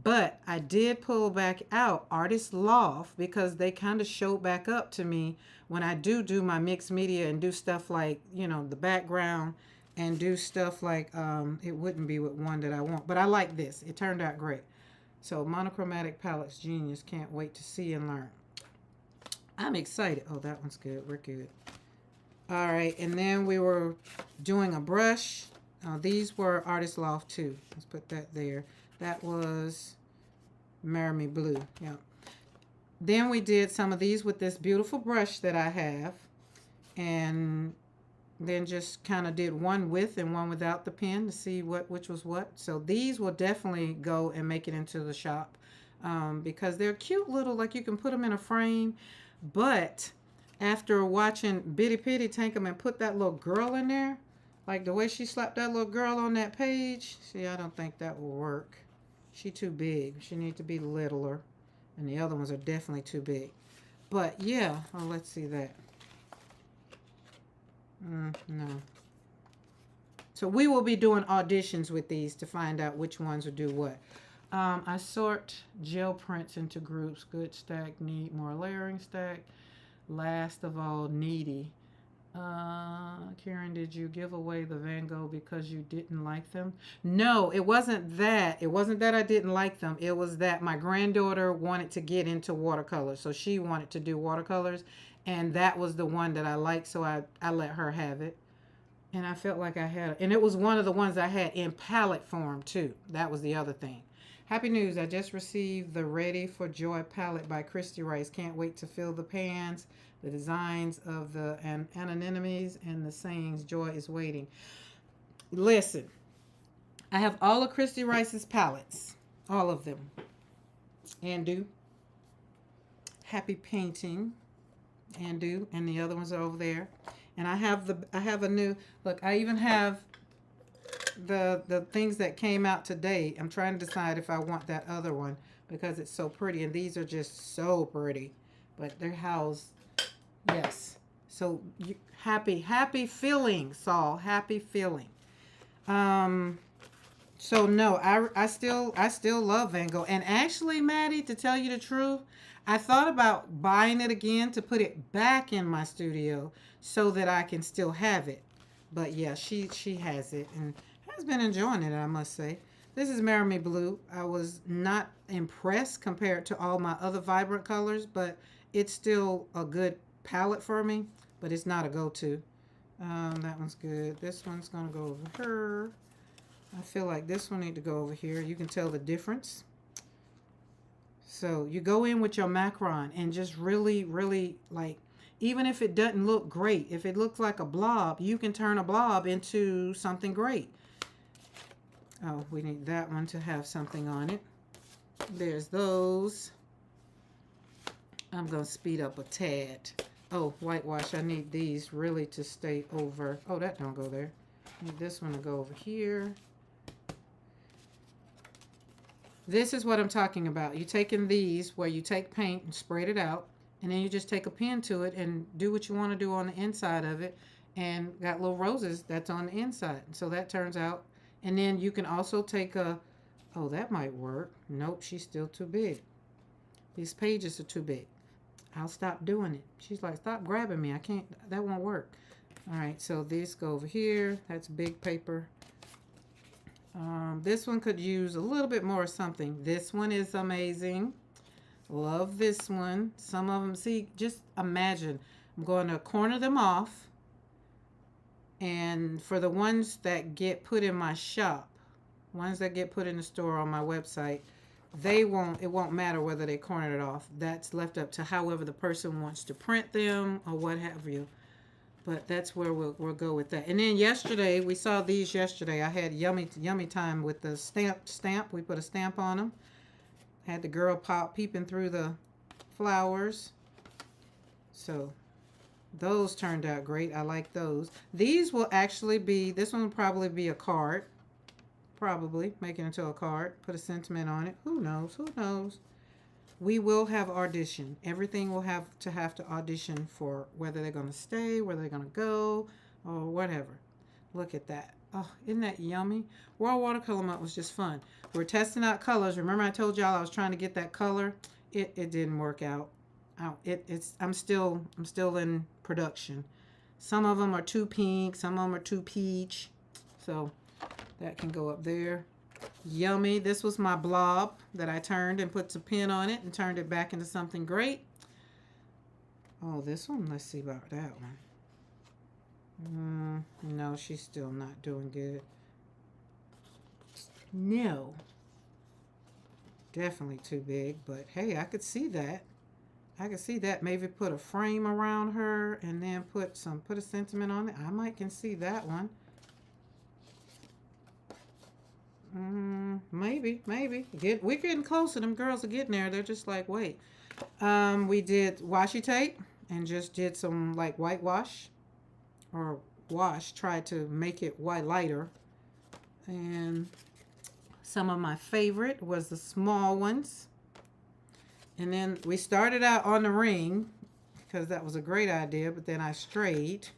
But I did pull back out Artist Loft because they kind of showed back up to me when I do my mixed media and do stuff like, the background, and do stuff like, it wouldn't be with one that I want. But I like this. It turned out great. So Monochromatic Palettes Genius. Can't wait to see and learn. I'm excited. Oh, that one's good. We're good. All right. And then we were doing a brush. These were Artist Loft too. Let's put that there. That was Marry Blue. Yeah. Then we did some of these with this beautiful brush that I have. And then just kind of did one with and one without the pen to see which was what. So these will definitely go and make it into the shop, because they're cute little, like you can put them in a frame. But after watching Bitty Pitty take them and put that little girl in there, like the way she slapped that little girl on that page, see, I don't think that will work. She too big. She needs to be littler. And the other ones are definitely too big. But yeah, oh, let's see that. No. So we will be doing auditions with these to find out which ones will do what. I sort gel prints into groups. Good stack, need more layering stack. Last of all, needy. Karen, did you give away the Van Gogh because you didn't like them? No, it wasn't that. It wasn't that I didn't like them. It was that my granddaughter wanted to get into watercolors. So she wanted to do watercolors. And that was the one that I liked. So I let her have it. And I felt like I had it. And it was one of the ones I had in palette form too. That was the other thing. Happy news. I just received the Ready for Joy palette by Christy Rice. Can't wait to fill the pans. The designs of the anonymities and the sayings. Joy is waiting. Listen, I have all of Christy Rice's palettes. All of them. And do. Happy Painting. And the other ones are over there. And I have a new, look, I even have the things that came out today. I'm trying to decide if I want that other one because it's so pretty, and these are just so pretty, but they're housed. Yes. So happy feeling, Saul. Happy feeling. So no, I still love Van Gogh. And actually, Maddie, to tell you the truth, I thought about buying it again to put it back in my studio so that I can still have it. But yeah, she has it and has been enjoying it, I must say. This is Marry Blue. I was not impressed compared to all my other vibrant colors, but it's still a good palette for me, but it's not a go-to. That one's good. This one's going to go over here. I feel like this one need to go over here. You can tell the difference. So you go in with your Macron and just really, really, like, even if it doesn't look great, if it looks like a blob, you can turn a blob into something great. Oh, we need that one to have something on it. There's those. I'm going to speed up a tad. Oh, whitewash. I need these really to stay over. Oh, that don't go there. I need this one to go over here. This is what I'm talking about. You're taking these where you take paint and spread it out, and then you just take a pen to it and do what you want to do on the inside of it, and got little roses that's on the inside. So that turns out. And then you can also take a, oh, that might work. Nope, she's still too big. These pages are too big. I'll stop doing it. She's like, stop grabbing me. I can't, that won't work. All right, so these go over here. That's big paper. This one could use a little bit more something. This one is amazing. Love this one. Some of them, see, just imagine. I'm going to corner them off. And for the ones that get put in my shop, ones that get put in the store on my website, it won't matter whether they cornered it off. That's left up to however the person wants to print them or what have you. But that's where we'll go with that. And then yesterday, we saw these yesterday. I had yummy time with the stamp. We put a stamp on them. Had the girl peeping through the flowers. So those turned out great. I like those. These will actually be, this one will probably be a card. Probably make it into a card. Put a sentiment on it. Who knows? Who knows? We will have audition. Everything will have to audition for whether they're going to stay, whether they're going to go, or whatever. Look at that. Oh, isn't that yummy? World Watercolor Month was just fun. We're testing out colors. Remember I told y'all I was trying to get that color? It didn't work out. I'm still in production. Some of them are too pink, some of them are too peach. So that can go up there. Yummy. This was my blob that I turned and put some pin on it and turned it back into something great. Oh, this one, let's see about that one. No, she's still not doing good. No. Definitely too big, but hey, I could see that. I could see that. Maybe put a frame around her and then put a sentiment on it. I can see that one. Maybe. We're getting closer. Them girls are getting there. They're just like, wait. We did washi tape and just did some like whitewash or wash. Tried to make it white lighter. And some of my favorite was the small ones. And then we started out on the ring because that was a great idea, but then I strayed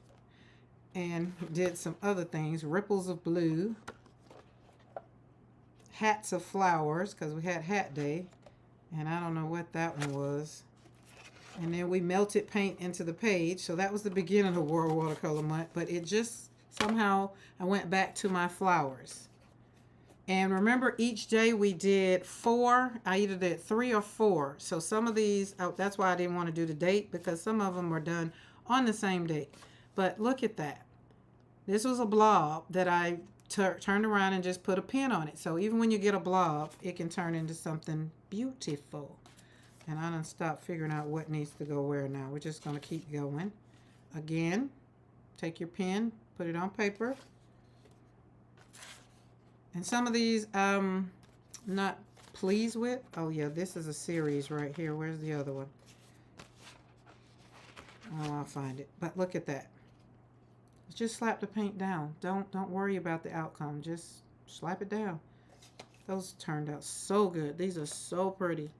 and did some other things. Ripples of blue. Hats of flowers because we had hat day. And I don't know what that one was. And then we melted paint into the page. So that was the beginning of World Watercolor Month. But it just somehow I went back to my flowers. And remember, each day we did 4. I either did 3 or 4. So some of these, that's why I didn't want to do the date, because some of them were done on the same date. But look at that. This was a blob that I turned around and just put a pin on it. So even when you get a blob, it can turn into something beautiful. And I done stopped figuring out what needs to go where now. We're just going to keep going. Again, take your pen, put it on paper. And some of these I'm not pleased with. Oh yeah, this is a series right here. Where's the other one? Oh, I'll find it. But look at that. Just slap the paint down. Don't worry about the outcome. Just slap it down. Those turned out so good. These are so pretty.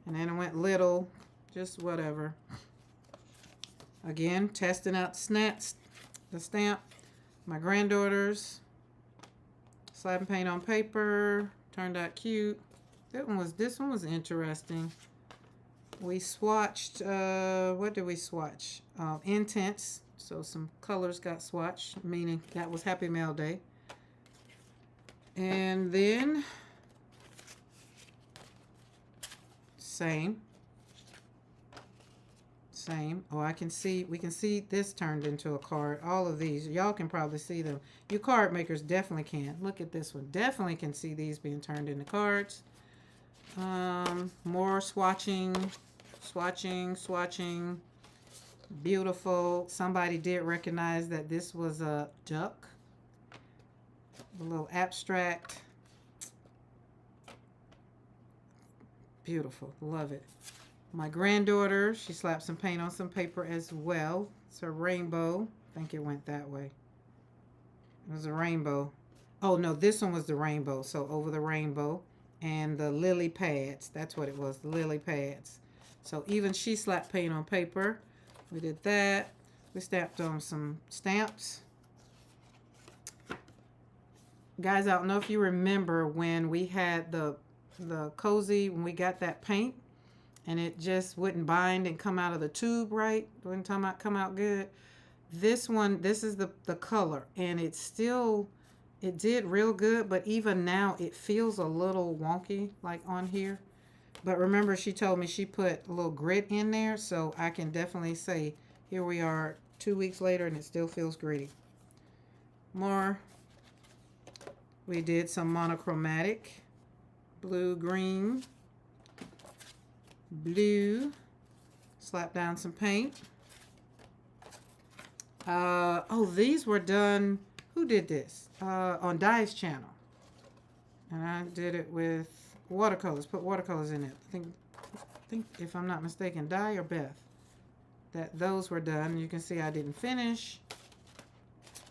And then I went little, just whatever. Again, testing out the stamp. My granddaughters. Slapping paint on paper. Turned out cute. This one was interesting. We swatched, what did we swatch? Intense. So some colors got swatched, meaning that was Happy Mail Day. And then same. Oh, we can see this turned into a card. All of these, y'all can probably see them. You card makers definitely can. Look at this one. Definitely can see these being turned into cards. More swatching. Beautiful. Somebody did recognize that this was a duck. A little abstract. Beautiful. Love it. My granddaughter, she slapped some paint on some paper as well. It's a rainbow. I think it went that way. It was a rainbow. Oh, no, this one was the rainbow. So over the rainbow. And the lily pads. That's what it was, the lily pads. So even she slapped paint on paper. We did that. We stamped on some stamps. Guys, I don't know if you remember when we had the cozy, when we got that paint. And it just wouldn't bind and come out of the tube right. Wouldn't come out good. This one, this is the color. And it did real good. But even now, it feels a little wonky, like on here. But remember, she told me she put a little grit in there, so I can definitely say, here we are 2 weeks later and it still feels gritty. More. We did some monochromatic. Blue, green, blue. Slap down some paint. Oh, these were done. Who did this? On Dye's channel. And I did it with watercolors. Put watercolors in it. I think if I'm not mistaken, Dye or Beth, that those were done. You can see I didn't finish.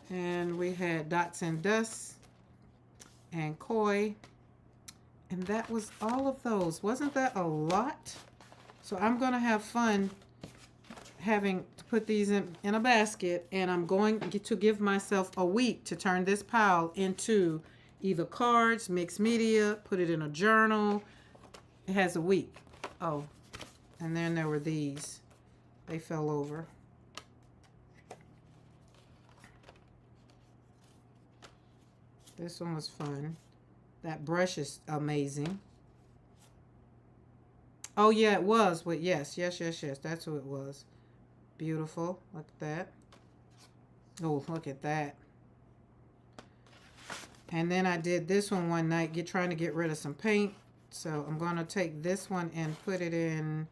And we had Dots and Dust and Koi. And that was all of those. Wasn't that a lot? So I'm going to have fun having to put these in a basket, and I'm going to give myself a week to turn this pile into either cards, mixed media, put it in a journal. It has a week. Oh, and then there were these. They fell over. This one was fun. That brush is amazing. Oh, yeah, it was. But yes. That's who it was. Beautiful. Look at that. Oh, look at that. And then I did this one night, trying to get rid of some paint. So I'm going to take this one and put it in,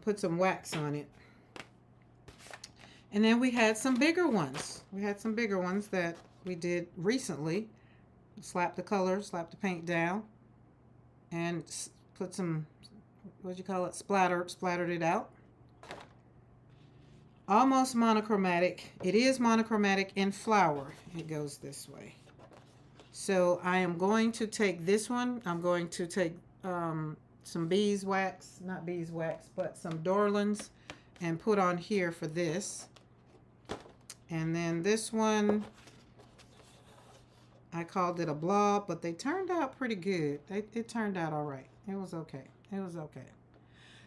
put some wax on it. And then we had some bigger ones. We had some bigger ones that we did recently. Slap the color, slap the paint down, and put some, what'd you call it, splattered it out. Almost monochromatic. It is monochromatic in flower. It goes this way. So I am going to take this one. I'm going to take some beeswax, not beeswax, but some Dorlands, and put on here for this. And then this one, I called it a blob, but they turned out pretty good. It turned out all right. It was okay. It was okay.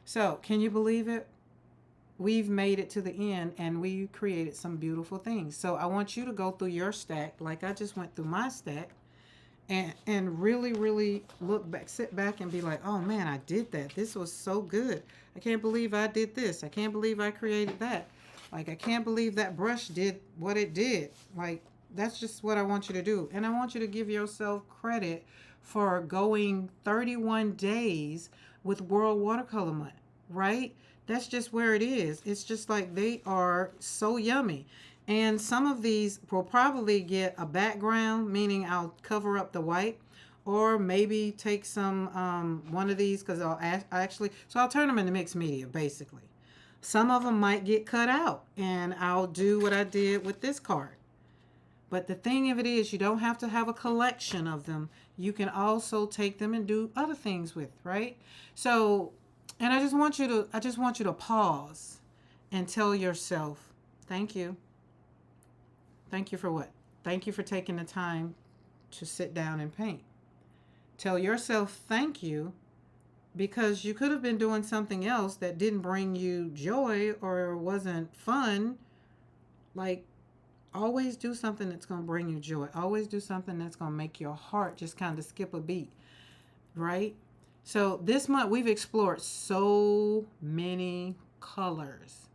So, can you believe it? We've made it to the end, and we created some beautiful things. So, I want you to go through your stack, like I just went through my stack, and really, really look back, sit back and be like, oh man, I did that. This was so good. I can't believe I did this. I can't believe I created that. Like, I can't believe that brush did what it did. Like, that's just what I want you to do. And I want you to give yourself credit for going 31 days with World Watercolor Month, right? That's just where it is. It's just like they are so yummy. And some of these will probably get a background, meaning I'll cover up the white, or maybe take some, one of these, because I'll turn them into mixed media, basically. Some of them might get cut out, and I'll do what I did with this card. But the thing of it is, you don't have to have a collection of them. You can also take them and do other things with, right? So, and I just want you to pause and tell yourself, thank you. Thank you for what? Thank you for taking the time to sit down and paint. Tell yourself thank you, because you could have been doing something else that didn't bring you joy or wasn't fun. Like, always do something that's going to bring you joy. Always do something that's going to make your heart just kind of skip a beat, right? So this month we've explored so many colors.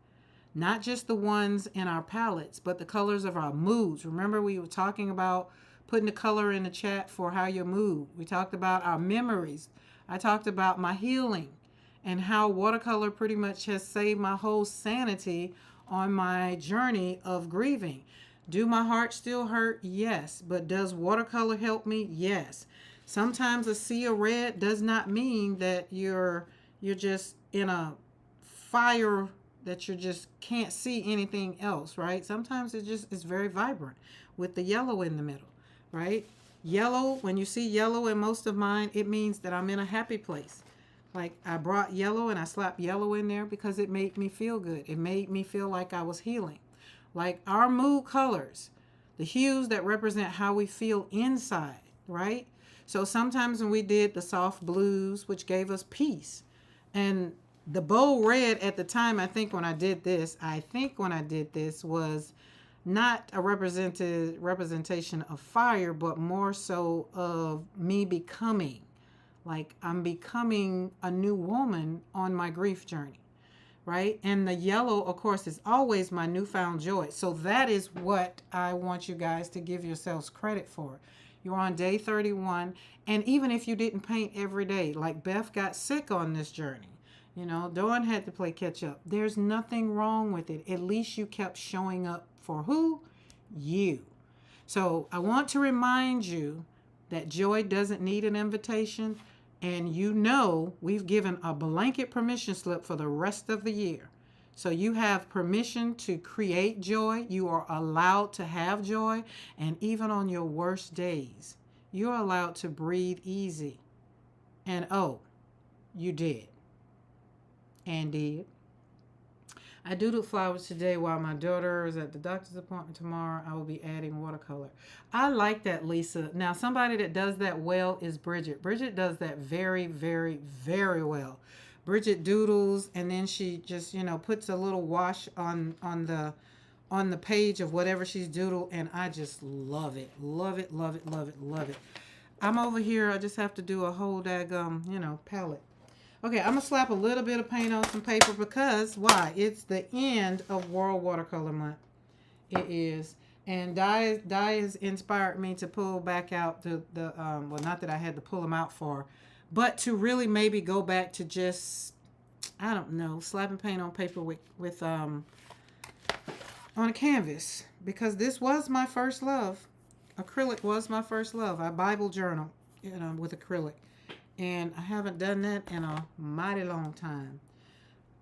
Not just the ones in our palettes, but the colors of our moods. Remember, we were talking about putting the color in the chat for how your mood. We talked about our memories. I talked about my healing and how watercolor pretty much has saved my whole sanity on my journey of grieving. Do my heart still hurt? Yes. But does watercolor help me? Yes. Sometimes a sea of red does not mean that you're just in a fire that you just can't see anything else, right? Sometimes it's very vibrant with the yellow in the middle, right? Yellow, when you see yellow in most of mine, it means that I'm in a happy place. Like, I brought yellow and I slapped yellow in there because it made me feel good. It made me feel like I was healing. Like our mood colors, the hues that represent how we feel inside, right? So sometimes when we did the soft blues, which gave us peace, and the bold red at the time, I think when I did this was not a representation of fire, but more so of me becoming. Like I'm becoming a new woman on my grief journey, right? And the yellow, of course, is always my newfound joy. So that is what I want you guys to give yourselves credit for. You're on day 31. And even if you didn't paint every day, like Beth got sick on this journey, you know, Dawn had to play catch up. There's nothing wrong with it. At least you kept showing up for who? You. So I want to remind you that joy doesn't need an invitation. And you know, we've given a blanket permission slip for the rest of the year. So you have permission to create joy. You are allowed to have joy. And even on your worst days, you're allowed to breathe easy. And oh, you did. And did. I doodled flowers today while my daughter is at the doctor's appointment tomorrow. I will be adding watercolor. I like that, Lisa. Now, somebody that does that well is Bridget. Bridget does that very, very, very well. Bridget doodles, and then she just, you know, puts a little wash on the page of whatever she's doodled, and I just love it. Love it, love it, love it, love it. I'm over here. I just have to do a whole daggum, you know, palette. Okay, I'm going to slap a little bit of paint on some paper because, why? It's the end of World Watercolor Month. It is. And Di has inspired me to pull back out well, not that I had to pull them out for, but to really maybe go back to just, I don't know, slapping paint on paper with on a canvas. Because this was my first love. Acrylic was my first love. I Bible journal, you know, with acrylic. And I haven't done that in a mighty long time.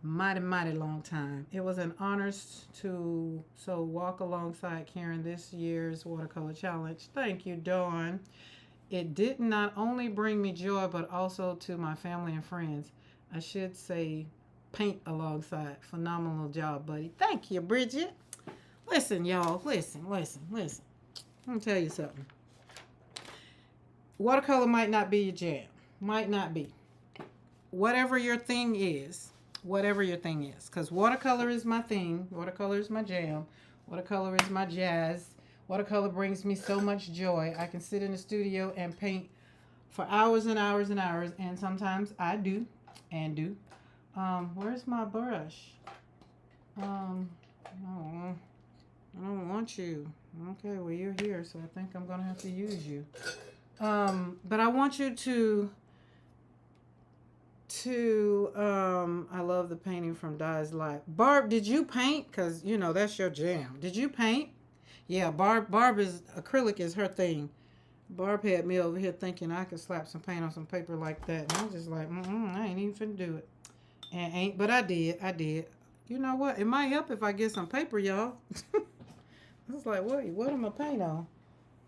Mighty, mighty long time. It was an honor to walk alongside Karen this year's watercolor challenge. Thank you, Dawn. It did not only bring me joy, but also to my family and friends. I should say paint alongside. Phenomenal job, buddy. Thank you, Bridget. Listen, y'all. Listen. I'm going to tell you something. Watercolor might not be your jam. Might not be. Whatever your thing is, because watercolor is my thing. Watercolor is my jam. Watercolor is my jazz. Watercolor brings me so much joy. I can sit in the studio and paint for hours and hours and hours, and sometimes I do. Where's my brush? Oh, I don't want you. Okay, well, you're here, so I think I'm going to have to use you. But I want you to I love the painting from Di's Life. Barb, did you paint? Because, you know, that's your jam. Did you paint? Yeah, Barb is, acrylic is her thing. Barb had me over here thinking I could slap some paint on some paper like that. And I was just like, I ain't even finna do it. But I did. You know what? It might help if I get some paper, y'all. I was like, what am I paint on?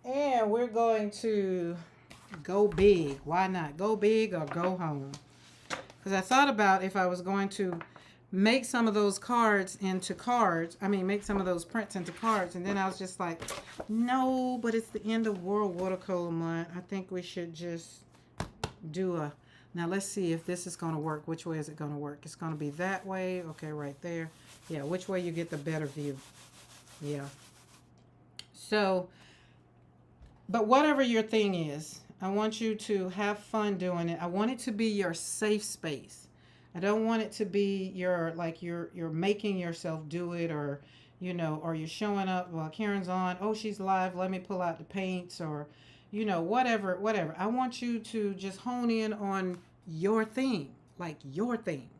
And we're going to go big. Why not? Go big or go home. Because I thought about if I was going to make some of those cards into cards. Make some of those prints into cards. And then I was just like, no, but it's the end of World Watercolor Month. I think we should just do now let's see if this is going to work. Which way is it going to work? It's going to be that way. Okay, right there. Yeah, which way you get the better view. Yeah. So, but whatever your thing is, I want you to have fun doing it. I want it to be your safe space. I don't want it to be your, like you're making yourself do it, or, you know, or you're showing up while Karen's on. Oh, she's live. Let me pull out the paints, or, you know, whatever. I want you to just hone in on your thing, like your thing.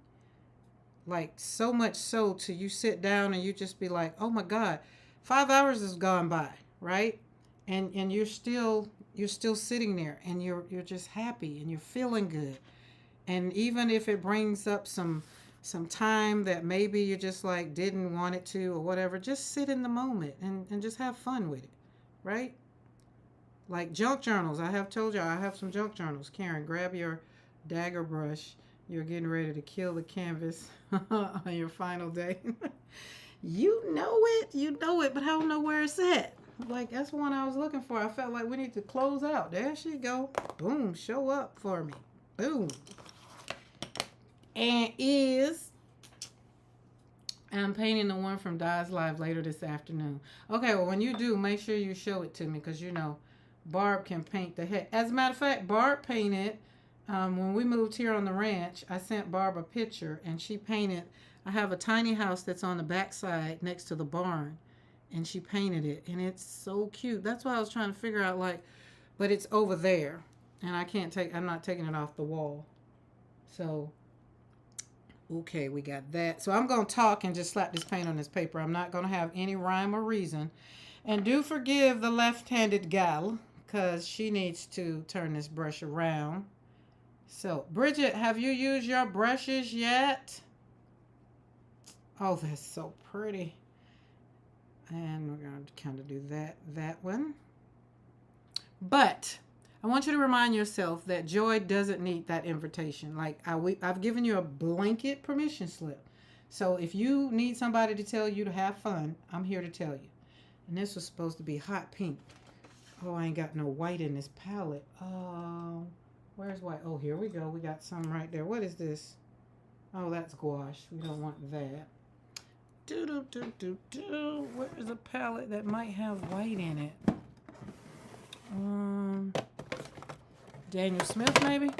Like so much so till you sit down and you just be like, oh my God, 5 hours has gone by, right? And you're still sitting there, and you're just happy and you're feeling good. And even if it brings up some time that maybe you just like didn't want it to or whatever, just sit in the moment and just have fun with it, right? Like junk journals. I have told you I have some junk journals. Karen, grab your dagger brush. You're getting ready to kill the canvas on your final day. You know it, but I don't know where it's at. Like, that's one I was looking for. I felt like we need to close out. There she go. Boom. Show up for me. Boom. And I'm painting the one from Di's Live later this afternoon. Okay, well, when you do, make sure you show it to me, because, you know, Barb can paint the heck. As a matter of fact, Barb painted When we moved here on the ranch, I sent Barb a picture and she painted. I have a tiny house that's on the backside next to the barn, and she painted it, and it's so cute. That's why I was trying to figure out, like, but it's over there, and I'm not taking it off the wall. So, okay, we got that. So I'm going to talk and just slap this paint on this paper. I'm not going to have any rhyme or reason. And do forgive the left-handed gal, because she needs to turn this brush around. So, Bridget, have you used your brushes yet? Oh, that's so pretty. And we're going to kind of do that one. But I want you to remind yourself that joy doesn't need that invitation. Like I've given you a blanket permission slip. So if you need somebody to tell you to have fun, I'm here to tell you. And this was supposed to be hot pink. Oh, I ain't got no white in this palette. Oh, where's white? Oh, here we go. We got some right there. What is this? Oh, that's gouache. We don't want that. Where is a palette that might have white in it? Daniel Smith, maybe?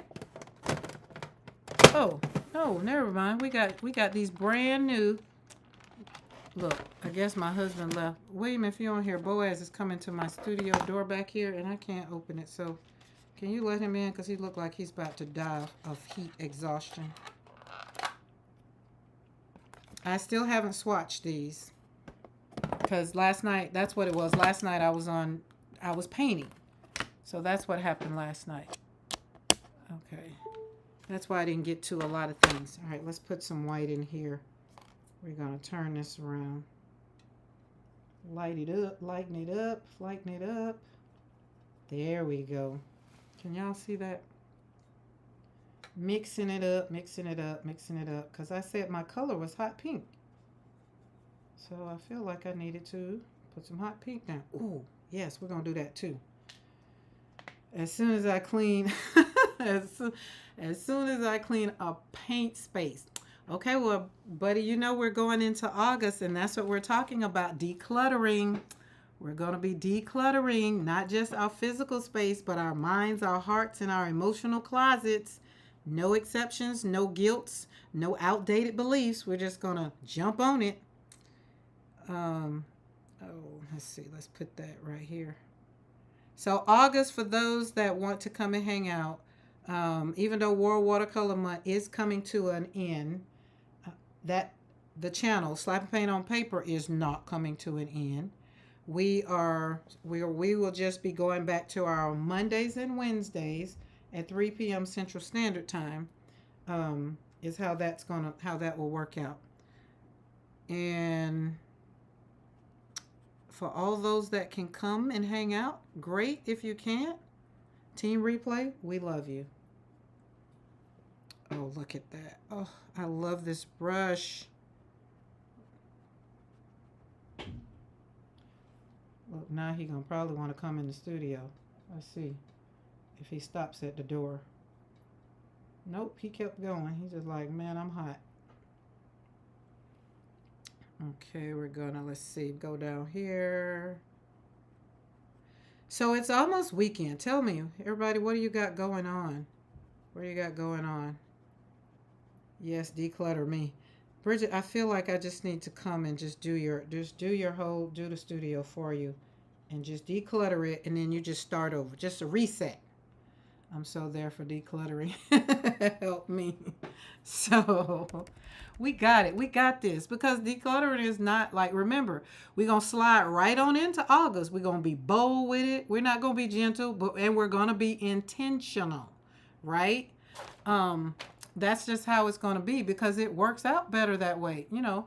Oh, no, never mind. We got these brand new. Look, I guess my husband left. William, if you're on here, Boaz is coming to my studio door back here, and I can't open it. So, can you let him in? Because he looked like he's about to die of heat exhaustion. I still haven't swatched these. Because last night, that's what it was. Last night I was painting. So that's what happened last night. Okay. That's why I didn't get to a lot of things. All right, let's put some white in here. We're going to turn this around. Light it up, lighten it up, lighten it up. There we go. Can y'all see that? Mixing it up, mixing it up, mixing it up. Because I said my color was hot pink. So I feel like I needed to put some hot pink down. Ooh, yes, we're going to do that too. As soon as I clean, as soon as I clean a paint space. Okay, well, buddy, you know we're going into August, and that's what we're talking about, decluttering. We're going to be decluttering not just our physical space, but our minds, our hearts, and our emotional closets. No exceptions, no guilts, no outdated beliefs. We're just going to jump on it. Let's see. Let's put that right here. So August, for those that want to come and hang out, even though World Watercolor Month is coming to an end, that the channel Slap and Paint on Paper is not coming to an end. We will just be going back to our Mondays and Wednesdays at 3 p.m. Central Standard Time. Is how that will work out. And for all those that can come and hang out, great. If you can't, Team Replay, we love you. Oh, look at that. Oh, I love this brush. Look, now he's going to probably want to come in the studio. Let's see if he stops at the door. Nope, he kept going. He's just like, man, I'm hot. Okay, we're gonna, let's see, go down here. So it's almost weekend. Tell me, everybody, what do you got going on? What do you got going on? Yes, declutter me. Bridget, I feel like I just need to come and just do the studio for you and just declutter it, and then you just start over. Just a reset. I'm so there for decluttering. Help me. So we got it. We got this, because decluttering is not like, remember, we're going to slide right on into August. We're going to be bold with it. We're not going to be gentle, and we're going to be intentional, right? That's just how it's going to be, because it works out better that way. You know,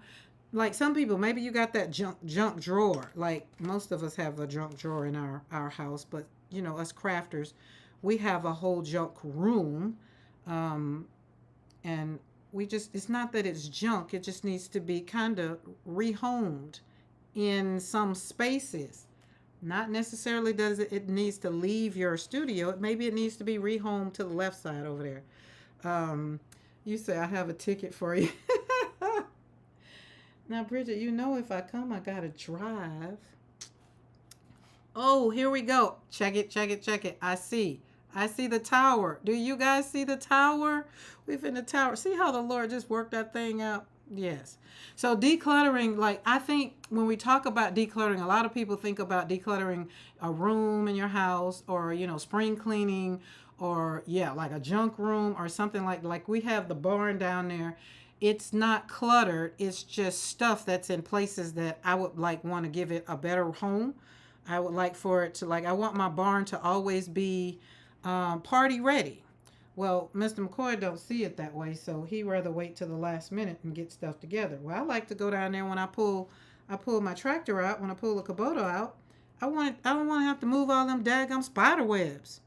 like some people, maybe you got that junk drawer. Like most of us have a junk drawer in our house, but you know, us crafters, we have a whole junk room, and it's not that it's junk, it just needs to be kind of rehomed in some spaces. Not necessarily does it needs to leave your studio. Maybe it needs to be rehomed to the left side over there. You say, I have a ticket for you. Now, Bridget, you know if I come, I got to drive. Oh, here we go. Check it, check it, check it. I see. I see the tower. Do you guys see the tower? We've in the tower. See how the Lord just worked that thing out? Yes. So decluttering, like I think when we talk about decluttering, a lot of people think about decluttering a room in your house or, spring cleaning or yeah, like a junk room or something like we have the barn down there. It's not cluttered. It's just stuff that's in places that I would want to give it a better home. I would like for it to I want my barn to always be party ready. Well, Mr. McCoy don't see it that way, so he rather wait till the last minute and get stuff together. Well, I like to go down there when I pull my tractor out, when I pull the Kubota out. I don't want to have to move all them daggum spider webs,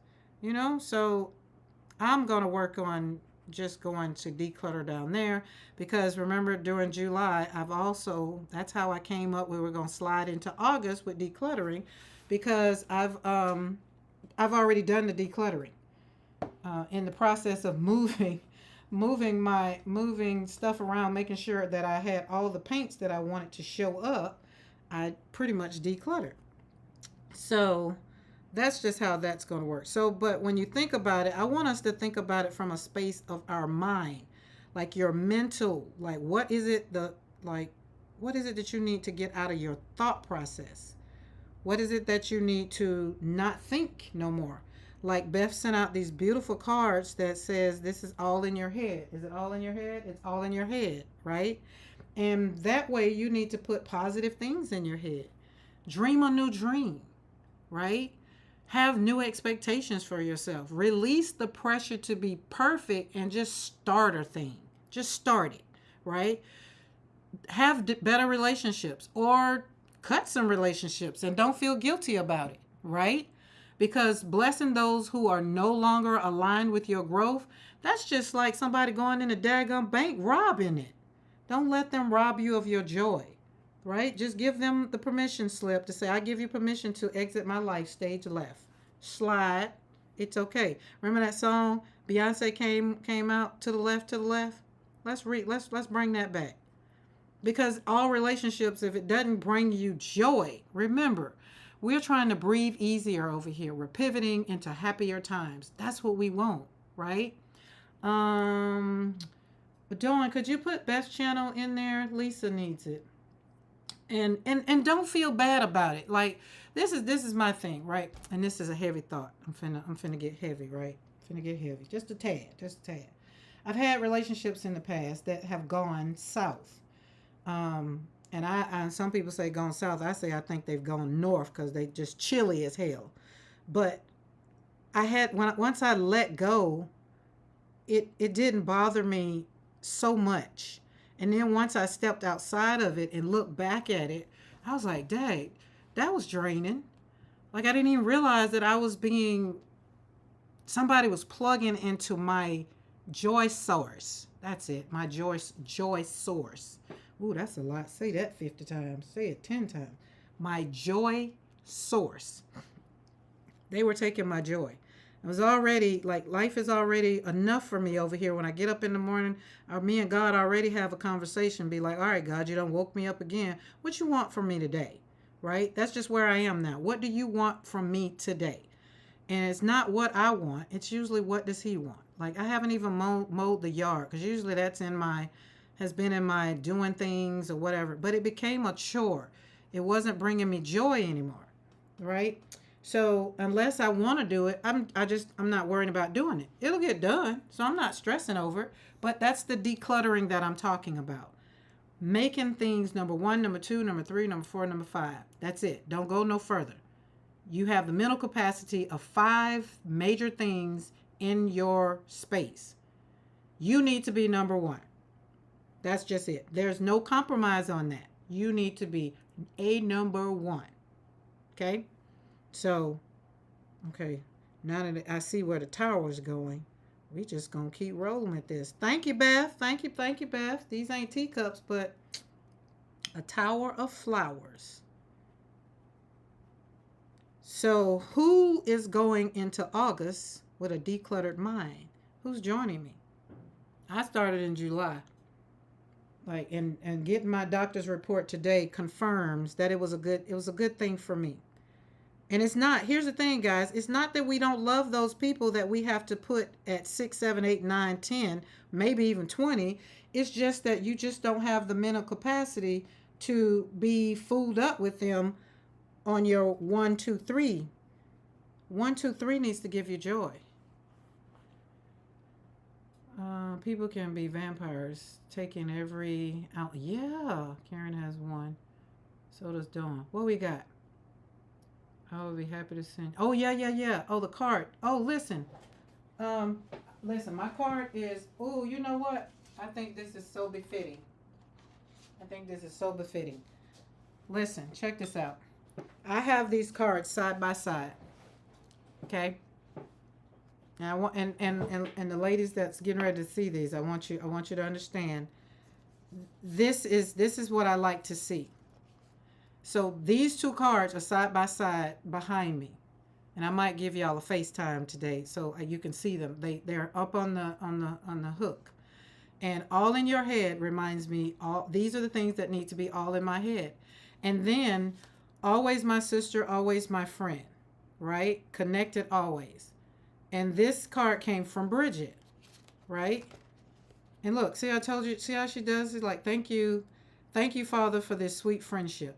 So I'm gonna work on just going to declutter down there because remember during July that's how I came up we were gonna slide into August with decluttering because I've already done the decluttering. In the process of moving stuff around, making sure that I had all the paints that I wanted to show up, I pretty much decluttered. So that's just how that's going to work. So, but when you think about it, I want us to think about it from a space of our mind, like your mental, what is it that you need to get out of your thought process? What is it that you need to not think no more? Like Beth sent out these beautiful cards that says this is all in your head. Is it all in your head? It's all in your head, right? And that way you need to put positive things in your head. Dream a new dream, right? Have new expectations for yourself. Release the pressure to be perfect and just start a thing. Just start it, right? Have better relationships or cut some relationships and don't feel guilty about it, right? Because blessing those who are no longer aligned with your growth, that's just like somebody going in a daggum bank robbing it. Don't let them rob you of your joy, right? Just give them the permission slip to say, I give you permission to exit my life stage left. Slide. It's okay. Remember that song Beyonce came out to the left, to the left? Let's bring that back. Because all relationships, if it doesn't bring you joy, remember, we're trying to breathe easier over here. We're pivoting into happier times. That's what we want, right? But Dawn, could you put Beth's channel in there? Lisa needs it. And don't feel bad about it. Like this is my thing, right? And this is a heavy thought. I'm finna get heavy, right? Finna get heavy. Just a tad. I've had relationships in the past that have gone south. And I some people say gone south. I say I think they've gone north because they just chilly as hell. But once I let go, it didn't bother me so much. And then once I stepped outside of it and looked back at it, I was like, dang, that was draining. Like I didn't even realize that somebody was plugging into my joy source. That's it, my joy source. Ooh, that's a lot. Say that 50 times. Say it 10 times. My joy source. They were taking my joy. It was already, life is already enough for me over here. When I get up in the morning, me and God already have a conversation. Be like, all right, God, you done woke me up again. What you want from me today? Right? That's just where I am now. What do you want from me today? And it's not what I want. It's usually what does he want? Like I haven't even mowed the yard because usually that's has been in my doing things or whatever, but it became a chore. It wasn't bringing me joy anymore, right? So unless I want to do it, I'm not worrying about doing it. It'll get done, so I'm not stressing over it. But that's the decluttering that I'm talking about. Making things number 1, number 2, number 3, number 4, number 5. That's it. Don't go no further. You have the mental capacity of 5 major things in your space. You need to be number 1. That's just it. There's no compromise on that. You need to be a number 1. Okay? So, okay. Now that I see where the tower is going, we just going to keep rolling with this. Thank you, Beth. Thank you, Beth. These ain't teacups, but a tower of flowers. So, who is going into August with a decluttered mind? Who's joining me? I started in July. And getting my doctor's report today confirms that it was a good thing for me. And it's not, here's the thing, guys, it's not that we don't love those people that we have to put at 6, 7, 8, 9, 10, maybe even 20. It's just that you just don't have the mental capacity to be fooled up with them on your 1, 2, 3. 1, 2, 3 needs to give you joy. People can be vampires, taking every out. Yeah, Karen has one. So does Dawn. What we got? I will be happy to send. Oh yeah, yeah, yeah. Oh, the card. Oh, listen. Listen. My card is. Oh, you know what? I think this is so befitting. I think this is so befitting. Listen, check this out. I have these cards side by side. Okay. And I want and the ladies that's getting ready to see these, I want you to understand. This is what I like to see. So these two cards are side by side behind me, and I might give y'all a FaceTime today so you can see them. They're up on the hook, and all in your head reminds me. All these are the things that need to be all in my head, and then always my sister, always my friend, right? Connected always. And this card came from Bridget, right? And look, see, I told you. See how she does it? Like, thank you, Father, for this sweet friendship.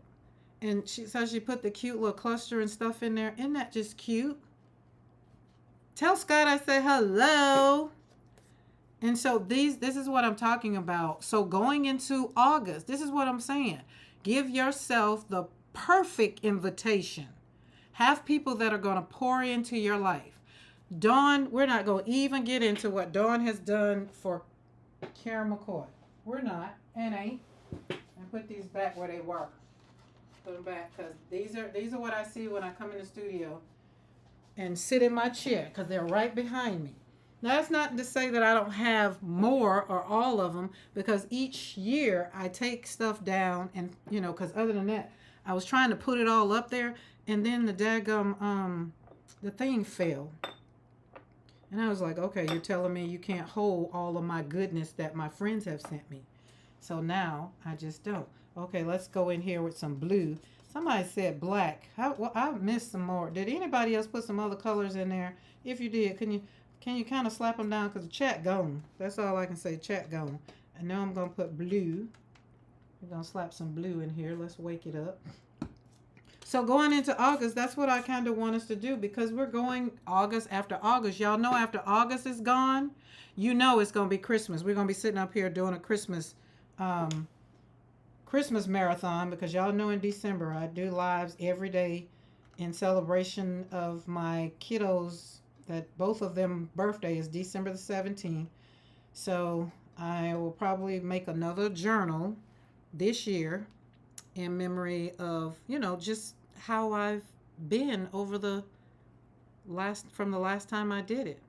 And she put the cute little cluster and stuff in there. Isn't that just cute? Tell Scott I say hello. And so this is what I'm talking about. So going into August, this is what I'm saying. Give yourself the perfect invitation. Have people that are going to pour into your life. Dawn, we're not going to even get into what Dawn has done for Karen McCoy. We're not, and ain't. And put these back where they were. Put them back, because these are what I see when I come in the studio and sit in my chair, because they're right behind me. Now, that's not to say that I don't have more or all of them, because each year I take stuff down, and because other than that, I was trying to put it all up there, and then the daggum the thing fell. And I was like, okay, you're telling me you can't hold all of my goodness that my friends have sent me. So now I just don't. Okay, let's go in here with some blue. Somebody said black. I missed some more. Did anybody else put some other colors in there? If you did, can you kind of slap them down? Because the chat gone. That's all I can say, chat gone. And now I'm going to put blue. We're going to slap some blue in here. Let's wake it up. So going into August, that's what I kind of want us to do, because we're going August after August. Y'all know after August is gone, it's going to be Christmas. We're going to be sitting up here doing a Christmas marathon, because y'all know in December I do lives every day in celebration of my kiddos, that both of them birthday is December the 17th. So I will probably make another journal this year in memory of, just how I've been over from the last time I did it.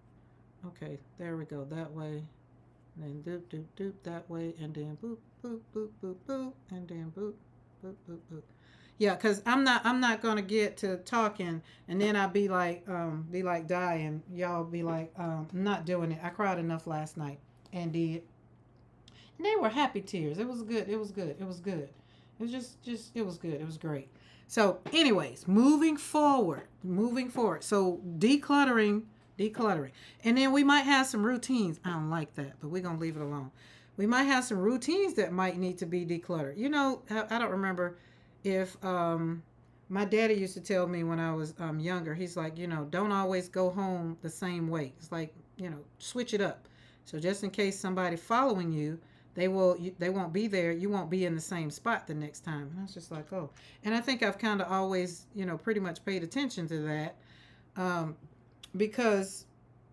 Okay, there we go. That way. And then doop, doop, doop, that way. And then boop, boop, boop, boop, boop. And then boop, boop, boop, boop. Yeah, because I'm not going to get to talking, and then I'll be like dying. Y'all be like, I'm not doing it. I cried enough last night and did. And they were happy tears. It was good. It was good. It was good. It was just it was good. It was great. So anyways, moving forward. So decluttering. And then we might have some routines. I don't like that, but we're going to leave it alone. We might have some routines that might need to be decluttered. I don't remember if my daddy used to tell me when I was younger, he's like, don't always go home the same way. It's like, switch it up. So just in case somebody following you, they won't be there. You won't be in the same spot the next time. And I was just like, oh. And I think I've kind of always, pretty much paid attention to that. Because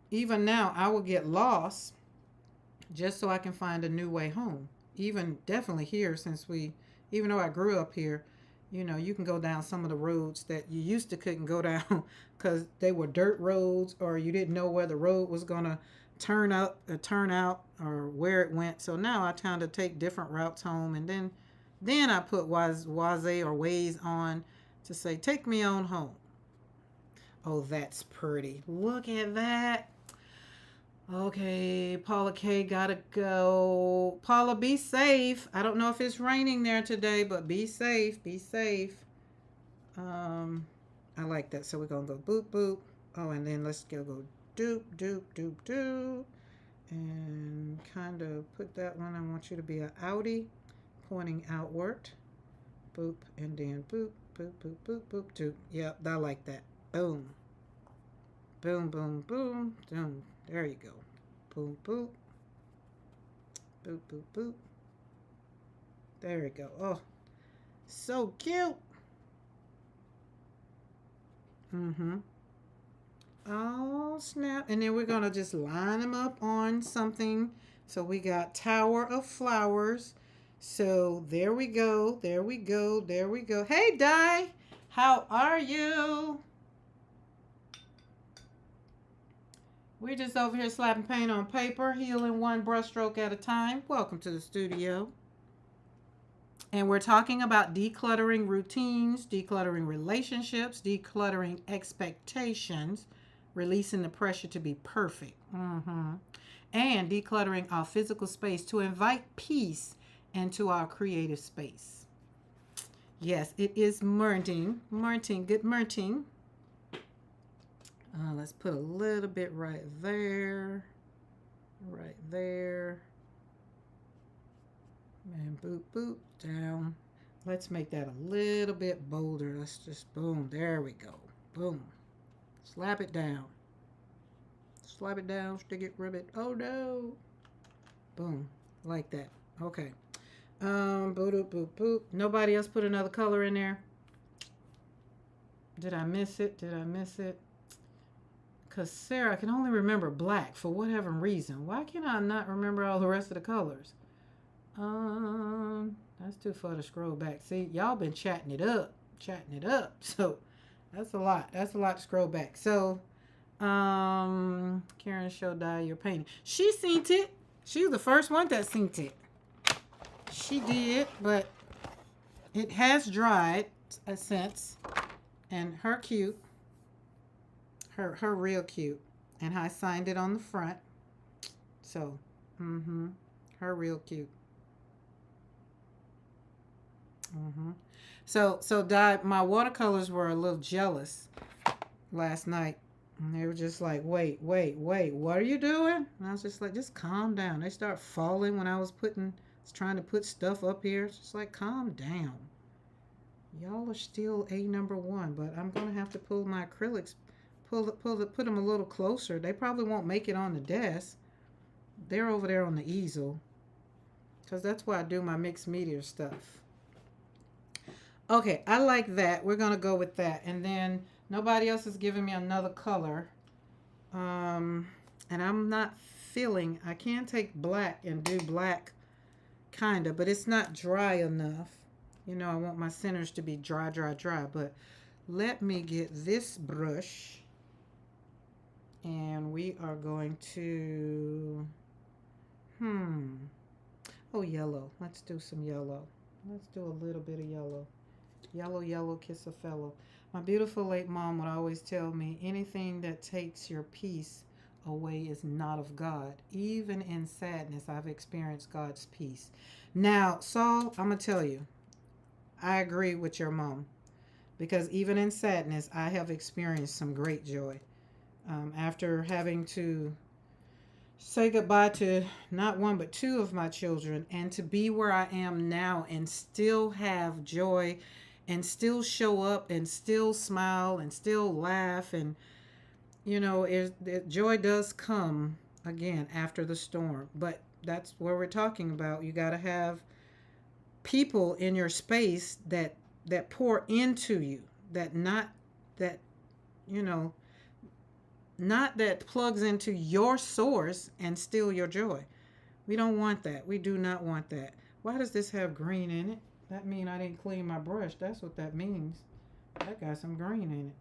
even now I will get lost just so I can find a new way home. Even definitely here, even though I grew up here, you can go down some of the roads that you used to couldn't go down because they were dirt roads, or you didn't know where the road was going to turn up or turn out or where it went. So now I tend to take different routes home, and then I put Waze or Waze on to say, take me on home. Oh, that's pretty. Look at that. Okay, Paula K gotta go. Paula, be safe. I don't know if it's raining there today, but be safe. Be safe. I like that. So we're going to go boop, boop. Oh, and then let's go doop, doop, doop, doop. And kind of put that one. I want you to be an outie pointing outward. Boop, and then boop, boop, boop, boop, boop, doop. Yep, I like that. Boom. Boom, boom, boom, boom. There you go. Boom, boop. Boop, boop, boop. There we go. Oh, so cute. Mm-hmm. Oh, snap. And then we're going to just line them up on something. So we got Tower of Flowers. So there we go. There we go. There we go. Hey, Di. How are you? We're just over here slapping paint on paper, healing one brushstroke at a time. Welcome to the studio. And we're talking about decluttering routines, decluttering relationships, decluttering expectations, releasing the pressure to be perfect, and decluttering our physical space to invite peace into our creative space. Yes, it is morning. Good morning. Let's put a little bit right there. Right there. And boop, boop, down. Let's make that a little bit bolder. Let's just, boom, there we go. Boom. Slap it down. Slap it down, stick it, rub it. Oh no. Boom. Like that. Okay. Boop, boop, boop, boop. Nobody else put another color in there? Did I miss it? Did I miss it? Because Sarah can only remember black for whatever reason. Why can I not remember all the rest of the colors? That's too far to scroll back. See, y'all been chatting it up. So that's a lot. That's a lot to scroll back. So, Karen showed Di your painting. She seen it. She was the first one that seen it. She did, but it has dried a sense. And her cute. Her real cute. And I signed it on the front. So, her real cute. So Di, my watercolors were a little jealous last night. And they were just like, wait, what are you doing? And I was just like, just calm down. They start falling when I was trying to put stuff up here. It's just like, calm down. Y'all are still a number one, but I'm going to have to pull my acrylics, put them a little closer. They probably won't make it on the desk. They're over there on the easel. Because that's where I do my mixed media stuff. Okay, I like that. We're going to go with that. And then nobody else is giving me another color. And I'm not feeling, I can take black and do black kind of, but it's not dry enough. You know, I want my centers to be dry. But let me get this brush. And we are going to, oh, yellow. Let's do some yellow. Let's do a little bit of yellow. Yellow, kiss a fellow. My beautiful late mom would always tell me, anything that takes your peace away is not of God. Even in sadness, I've experienced God's peace. Now, Saul, I'm going to tell you, I agree with your mom. Because even in sadness, I have experienced some great joy. After having to say goodbye to not one but two of my children, and to be where I am now and still have joy and still show up and still smile and still laugh, and you know, joy does come again after the storm. But that's what we're talking about. You got to have people in your space that pour into you, not that plugs into your source and steal your joy. We don't want that. We do not want that. Why does this have green in it? That means I didn't clean my brush. That's what that means. I got some green in it.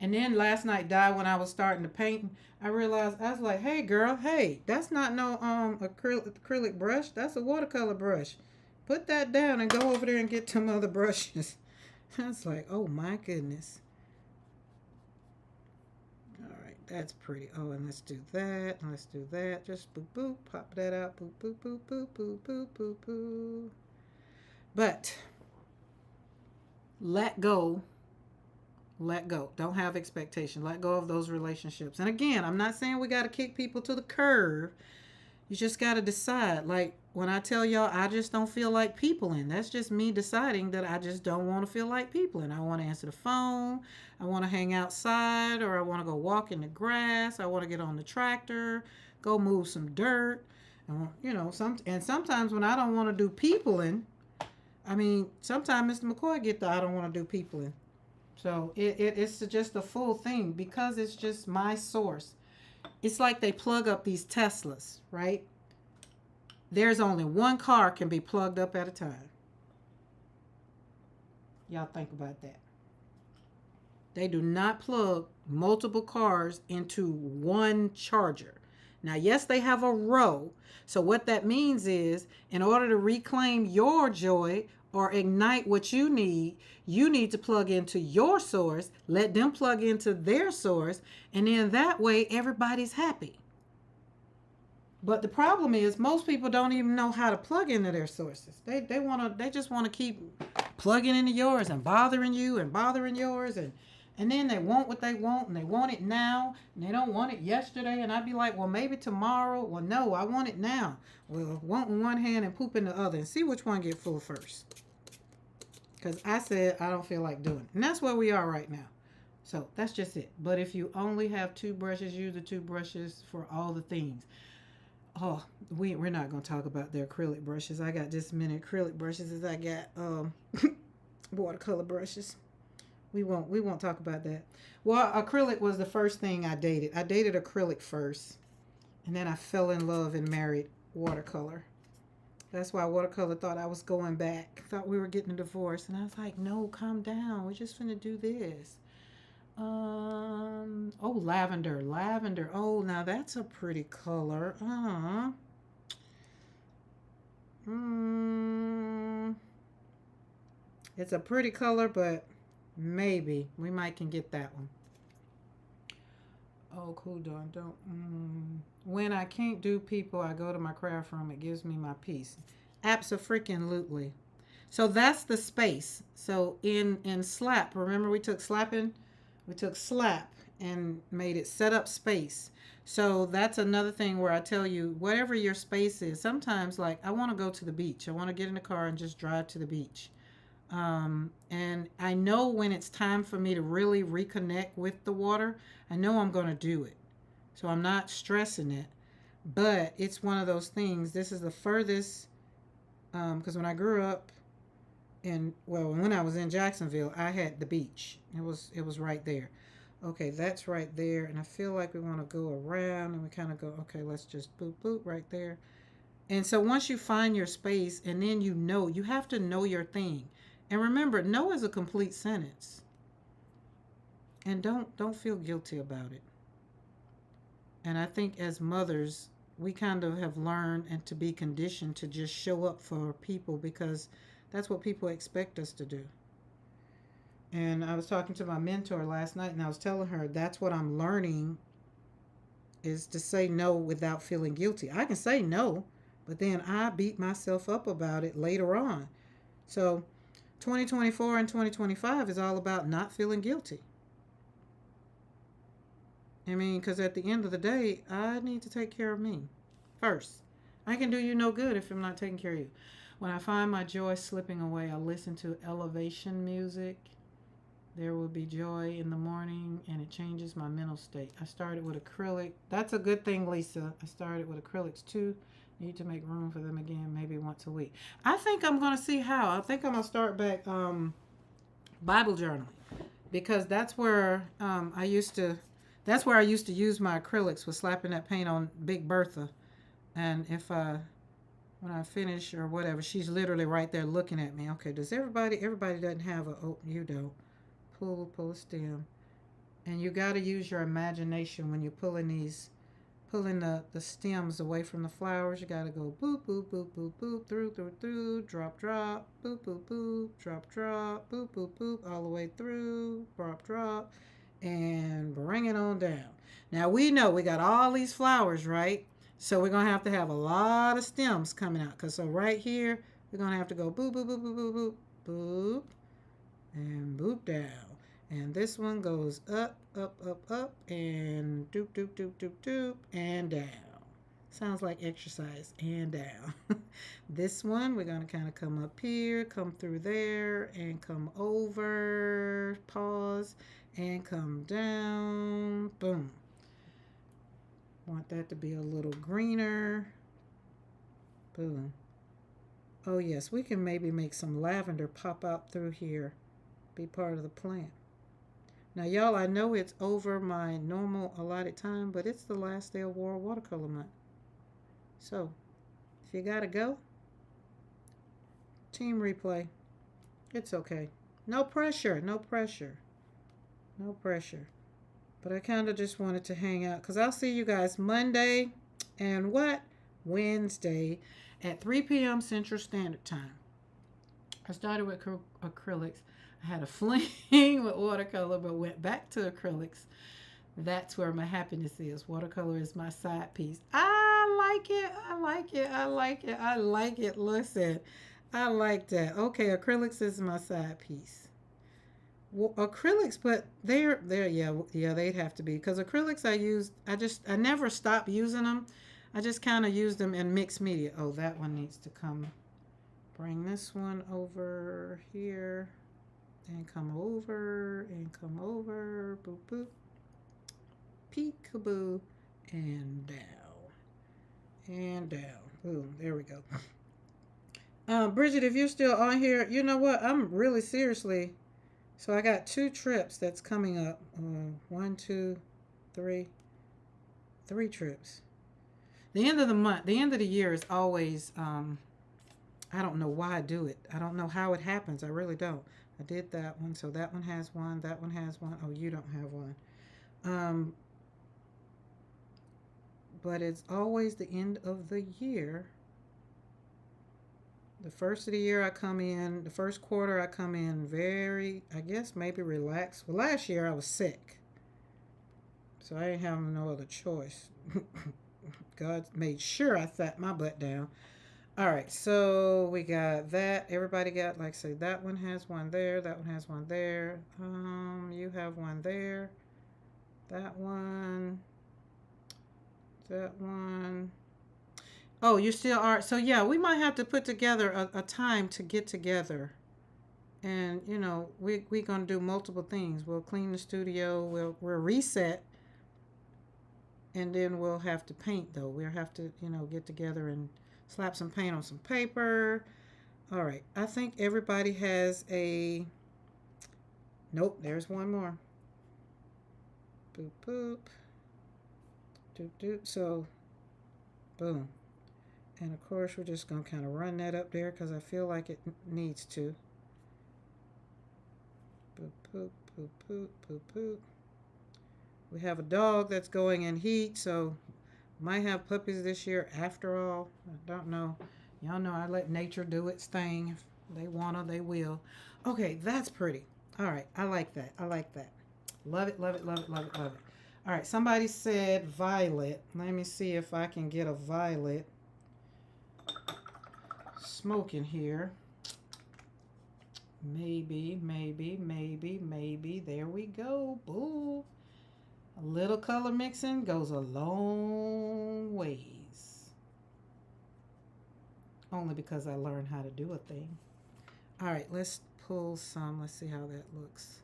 And then last night, Di, when I was starting to paint, I realized, I was like, hey girl, hey, that's not no acrylic brush. That's a watercolor brush. Put that down and go over there and get some other brushes. I was like, oh my goodness. That's pretty. Oh, and let's do that. Let's do that. Just boop, boop. Pop that out. Boop, boop, boop, boop, boop, boop, boop, boop. But let go let go. Don't have expectation. Let go of those relationships. And again, I'm not saying we got to kick people to the curb. You just got to decide. Like when I tell y'all, I just don't feel like peopling. That's just me deciding that I just don't want to feel like peopling. I want to answer the phone. I want to hang outside, or I want to go walk in the grass. I want to get on the tractor, go move some dirt. And, you know, sometimes when I don't want to do peopling, I mean, sometimes Mr. McCoy get the I don't want to do peopling. So it's just a full thing because it's just my source. It's like they plug up these Teslas, right? There's only one car can be plugged up at a time. Y'all think about that. They do not plug multiple cars into one charger. Now, yes, they have a row. So what that means is in order to reclaim your joy or ignite what you need to plug into your source, let them plug into their source, and then that way everybody's happy. But the problem is most people don't even know how to plug into their sources. They just want to keep plugging into yours and bothering you and bothering yours, and then they want what they want, and they want it now, and they don't want it yesterday. And I'd be like, well, maybe tomorrow. Well, no, I want it now. Well, want in one hand and poop in the other, and see which one get full first. Because I said I don't feel like doing it. And that's where we are right now. So that's just it. But if you only have two brushes, use the two brushes for all the things. Oh, we're not going to talk about the acrylic brushes. I got this many acrylic brushes as I got watercolor brushes. We won't talk about that. Well, acrylic was the first thing I dated. I dated acrylic first. And then I fell in love and married watercolor. That's why watercolor thought I was going back. Thought we were getting a divorce. And I was like, no, calm down. We're just finna do this. Oh, lavender. Lavender. Oh, now that's a pretty color. It's a pretty color, but maybe we might can get that one. Oh, cool, don't. When I can't do people, I go to my craft room. It gives me my peace. Abso-freaking-lutely. So that's the space. So in slap, remember we took slapping? We took slap and made it set up space. So that's another thing where I tell you, whatever your space is, sometimes like I want to go to the beach. I want to get in the car and just drive to the beach. And I know when it's time for me to really reconnect with the water, I know I'm going to do it. So I'm not stressing it, but it's one of those things. This is the furthest, because when I grew up when I was in Jacksonville, I had the beach. It was right there. Okay, that's right there. And I feel like we want to go around and we kind of go, okay, let's just boop, boop right there. And so once you find your space and then you have to know your thing. And remember, no is a complete sentence. And don't feel guilty about it. And I think as mothers, we kind of have learned and to be conditioned to just show up for people because that's what people expect us to do. And I was talking to my mentor last night and I was telling her that's what I'm learning is to say no without feeling guilty. I can say no, but then I beat myself up about it later on. So 2024 and 2025 is all about not feeling guilty. I mean, because at the end of the day, I need to take care of me first. I can do you no good if I'm not taking care of you. When I find my joy slipping away, I listen to elevation music. There will be joy in the morning, and it changes my mental state. I started with acrylic. That's a good thing, Lisa. I started with acrylics too. Need to make room for them again, maybe once a week. I think I'm going to see how. I think I'm going to start back Bible journaling because that's where I used to use my acrylics with slapping that paint on Big Bertha. And when I finish or whatever, she's literally right there looking at me. Okay, does everybody doesn't have you don't. Pull a stem. And you got to use your imagination when you're pulling the stems away from the flowers. You got to go boop, boop, boop, boop, boop, through, drop, drop, boop, boop, boop, drop, drop, boop, boop, boop, all the way through, drop, and bring it on down. Now we know we got all these flowers, right? So we're going to have a lot of stems coming out. So right here, we're going to have to go boop, boop, boop, boop, boop, boop, boop, and boop down. And this one goes up, up, up, up, and doop, doop, doop, doop, doop, and down. Sounds like exercise, and down. This one, we're going to kind of come up here, come through there, and come over, pause, and come down. Boom. Want that to be a little greener. Boom. Oh, yes, we can maybe make some lavender pop out through here, be part of the plant. Now, y'all, I know it's over my normal allotted time, but it's the last day of World Watercolor Month. So, if you gotta go, team replay. It's okay. No pressure, no pressure, no pressure. But I kind of just wanted to hang out because I'll see you guys Monday and what? Wednesday at 3 p.m. Central Standard Time. I started with acrylics. I had a fling with watercolor, but went back to acrylics. That's where my happiness is. Watercolor is my side piece. I like it. I like it. I like it. I like it. Listen, I like that. Okay, acrylics is my side piece. Well, acrylics, but they're yeah, they'd have to be because acrylics I never stopped using them. I just kind of use them in mixed media. Oh, that one needs to come. Bring this one over here and come over and come over. Boop boop. Peekaboo and down and down. Boom, there we go. Bridget, if you're still on here, you know what? I'm really seriously. So I got 2 trips that's coming up. 1, 2, 3. 3 trips. The end of the month, the end of the year is always, I don't know why I do it. I don't know how it happens. I really don't. I did that one. So that one has one. That one has one. Oh, you don't have one. But it's always the end of the year. The first of the year I come in, the first quarter I come in very, I guess maybe relaxed. Well, last year I was sick. So I didn't have no other choice. God made sure I sat my butt down. All right, so we got that. Everybody got, like, say, that one has one there. That one has one there. You have one there. That one. That one. Oh, you still are. So, yeah, we might have to put together a time to get together. And, you know, we're going to do multiple things. We'll clean the studio. We'll reset. And then we'll have to paint, though. We'll have to, you know, get together and slap some paint on some paper. All right. I think everybody has a... Nope, there's one more. Boop, boop. Doop, doop. So, boom. And, of course, we're just going to kind of run that up there because I feel like it needs to. Boop, boop, boop, boop, boop, boop. We have a dog that's going in heat, so might have puppies this year after all. I don't know. Y'all know I let nature do its thing. If they wanna, they will. Okay, that's pretty. All right, I like that. I like that. Love it, love it, love it, love it, love it. All right, somebody said violet. Let me see if I can get a violet smoking here. Maybe, maybe, maybe, maybe. There we go. Boo. A little color mixing goes a long ways. Only because I learned how to do a thing. All right, let's pull some. Let's see how that looks.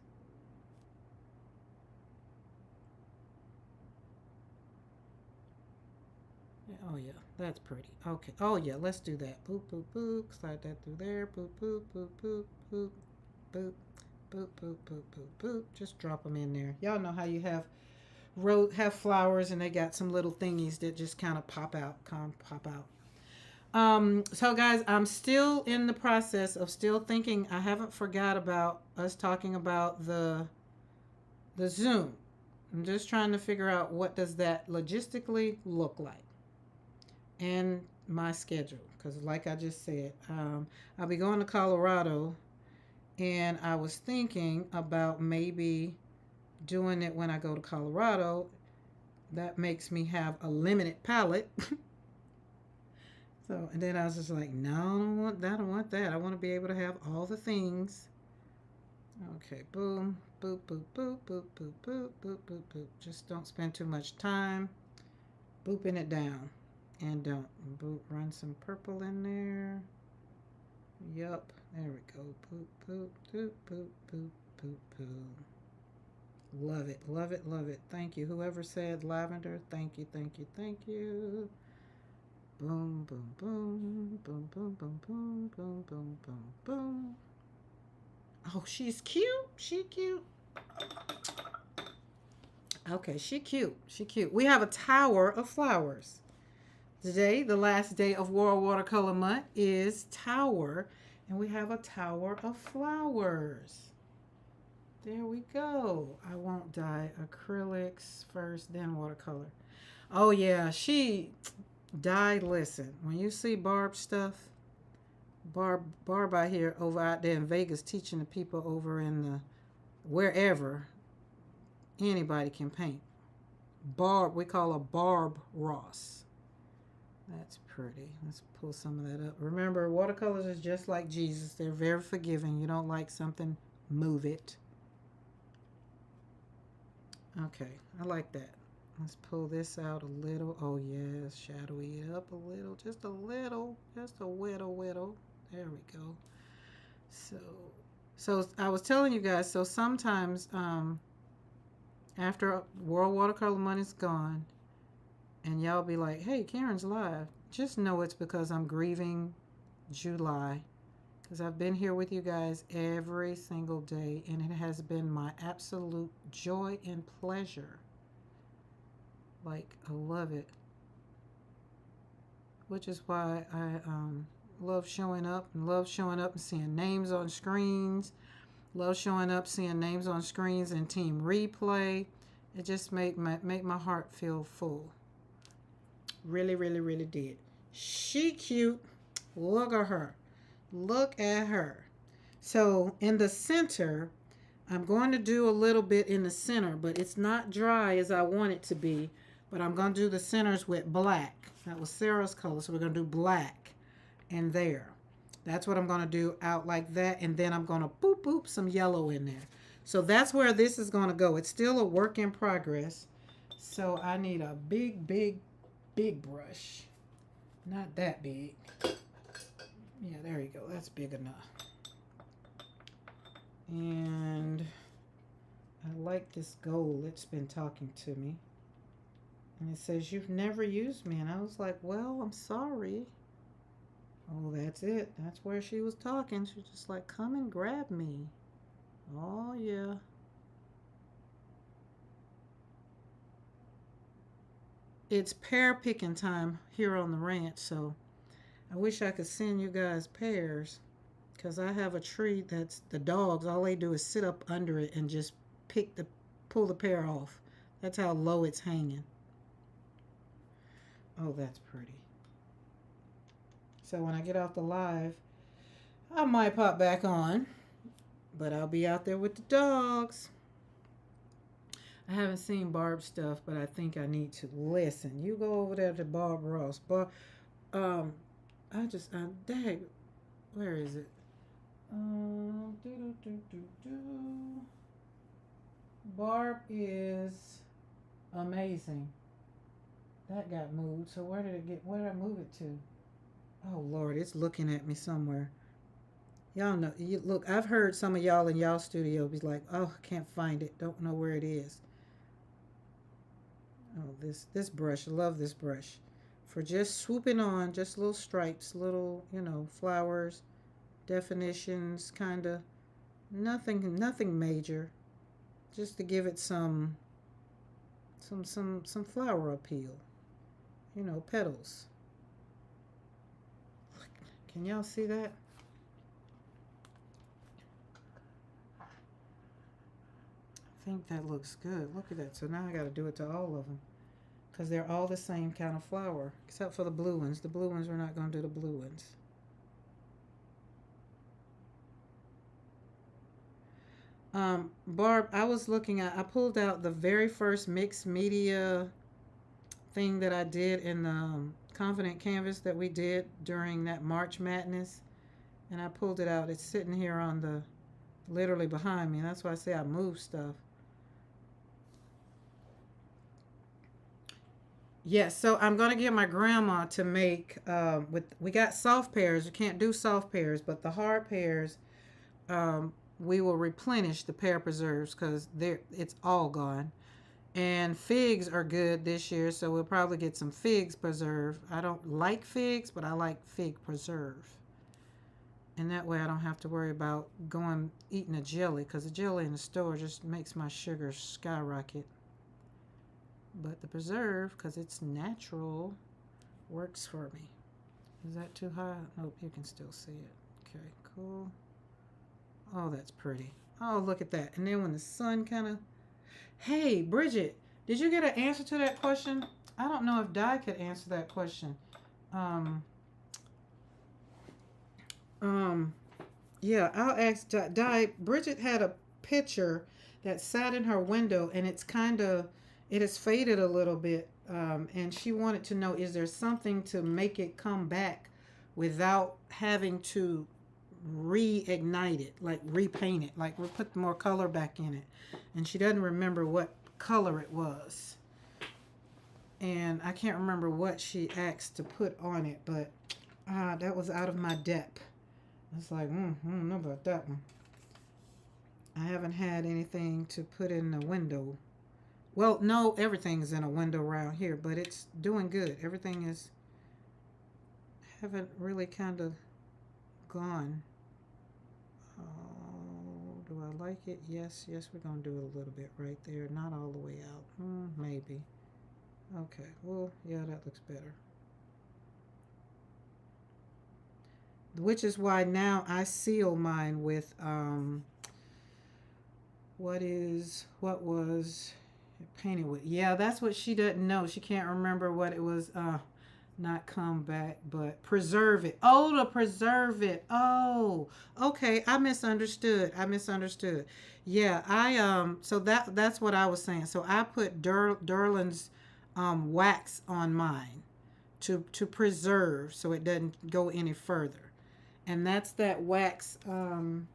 Oh, yeah, that's pretty. Okay. Oh, yeah, let's do that. Boop, boop, boop. Slide that through there. Boop, boop, boop, boop, boop, boop, boop, boop, boop, boop, boop. Just drop them in there. Y'all know how you have flowers and they got some little thingies that just kind of pop out. So guys, I'm still in the process of still thinking. I haven't forgot about us talking about the Zoom. I'm just trying to figure out what does that logistically look like and my schedule, because like I just said, I'll be going to Colorado, and I was thinking about maybe doing it when I go to Colorado. That makes me have a limited palette. So, and then I was just like, no, I don't want that. I want to be able to have all the things Okay, boom, boop, boop, boop, boop, boop, boop, boop, boop, boop. Just don't spend too much time booping it down. And don't boop, run some purple in there. Yup, there we go. Boop, boop, boop, boop, boop, boop, boop. Love it, love it, love it. Thank you. Whoever said lavender, thank you, thank you, thank you. Boom, boom, boom, boom, boom, boom, boom, boom, boom, boom, boom. Oh, she's cute. She cute. Okay, she cute. She cute. We have a tower of flowers. Today, the last day of World Watercolor Month, is Tower, and we have a tower of flowers. There we go. I won't dye acrylics first, then watercolor. Oh yeah, she dyed. Listen, when you see Barb stuff, Barb out here over out there in Vegas teaching the people over in the wherever anybody can paint. Barb, we call her Barb Ross. That's pretty. Let's pull some of that up. Remember, watercolors is just like Jesus. They're very forgiving. You don't like something, move it. Okay, I like that. Let's pull this out a little. Oh yes, shadowy it up a little. Just a little. Just a whittle. There we go. So I was telling you guys, so sometimes after World Watercolor Month is gone, and y'all be like, hey, Karen's live. Just know it's because I'm grieving July. Because I've been here with you guys every single day, and it has been my absolute joy and pleasure. Like, I love it. Which is why I love showing up and seeing names on screens. Love showing up, seeing names on screens and team replay. It just make my heart feel full. Really, really, really did. She cute. Look at her. Look at her. So in the center, I'm going to do a little bit in the center, but it's not dry as I want it to be. But I'm going to do the centers with black. That was Sarah's color, so we're going to do black in there. That's what I'm going to do out like that, and then I'm going to boop, boop some yellow in there. So that's where this is going to go. It's still a work in progress. So I need a big, big, big brush. Not that big. Yeah, there you go. That's big enough. And I like this gold. It's been talking to me. And it says, you've never used me. And I was like, well, I'm sorry. Oh, that's it. That's where she was talking. She was just like, come and grab me. Oh, yeah. It's pear picking time here on the ranch, so I wish I could send you guys pears, because I have a tree that's the dogs, all they do is sit up under it and just pull the pear off. That's how low it's hanging. Oh, that's pretty. So when I get off the live, I might pop back on, but I'll be out there with the dogs. I haven't seen Barb's stuff, but I think I need to listen. You go over there to Barb Ross. Dang, where is it? Barb is amazing. That got moved. So where did I move it to? Oh Lord, it's looking at me somewhere. Y'all know, look, I've heard some of y'all in y'all studio be like, oh, I can't find it. Don't know where it is. Oh, this brush, I love this brush. For just swooping on, just little stripes, little, flowers, definitions, kind of. Nothing major. Just to give it some flower appeal. Petals. Can y'all see that? I think that looks good. Look at that. So now I got to do it to all of them, because they're all the same kind of flower, except for the blue ones. The blue ones, we're not going to do the blue ones. Barb, I pulled out the very first mixed media thing that I did in the Confident Canvas that we did during that March Madness, and I pulled it out. It's sitting here on the literally behind me. That's why I say I move stuff. Yes, so I'm gonna get my grandma to make we got soft pears. You can't do soft pears, but the hard pears, we will replenish the pear preserves because it's all gone. And figs are good this year, so we'll probably get some figs preserve. I don't like figs, but I like fig preserve. And that way I don't have to worry about going eating a jelly because the jelly in the store just makes my sugar skyrocket. But the preserve, because it's natural, works for me. Is that too high? Nope, you can still see it. Okay, cool. Oh, that's pretty. Oh, look at that. And then when the sun kind of... Hey, Bridget, did you get an answer to that question? I don't know if Di could answer that question. Um, yeah, I'll ask Di. Bridget had a picture that sat in her window, and it has faded a little bit. And she wanted to know, is there something to make it come back without having to reignite it, like repaint it, like we put more color back in it? And she doesn't remember what color it was. And I can't remember what she asked to put on it, but that was out of my depth. It's like, I don't know about that one. I haven't had anything to put in the window. Well, no, everything's in a window around here, but it's doing good. Everything is, haven't really kind of gone. Oh, do I like it? Yes, we're going to do it a little bit right there. Not all the way out. Maybe. Okay, well, yeah, that looks better. Which is why now I seal mine with, what was painted with. Yeah, that's what she doesn't know. She can't remember what it was. Not come back, but preserve it. Oh, to preserve it. Oh, okay. I misunderstood. Yeah, so that's what I was saying. So I put Derlin's wax on mine to preserve so it doesn't go any further. And that's that wax, Dorland.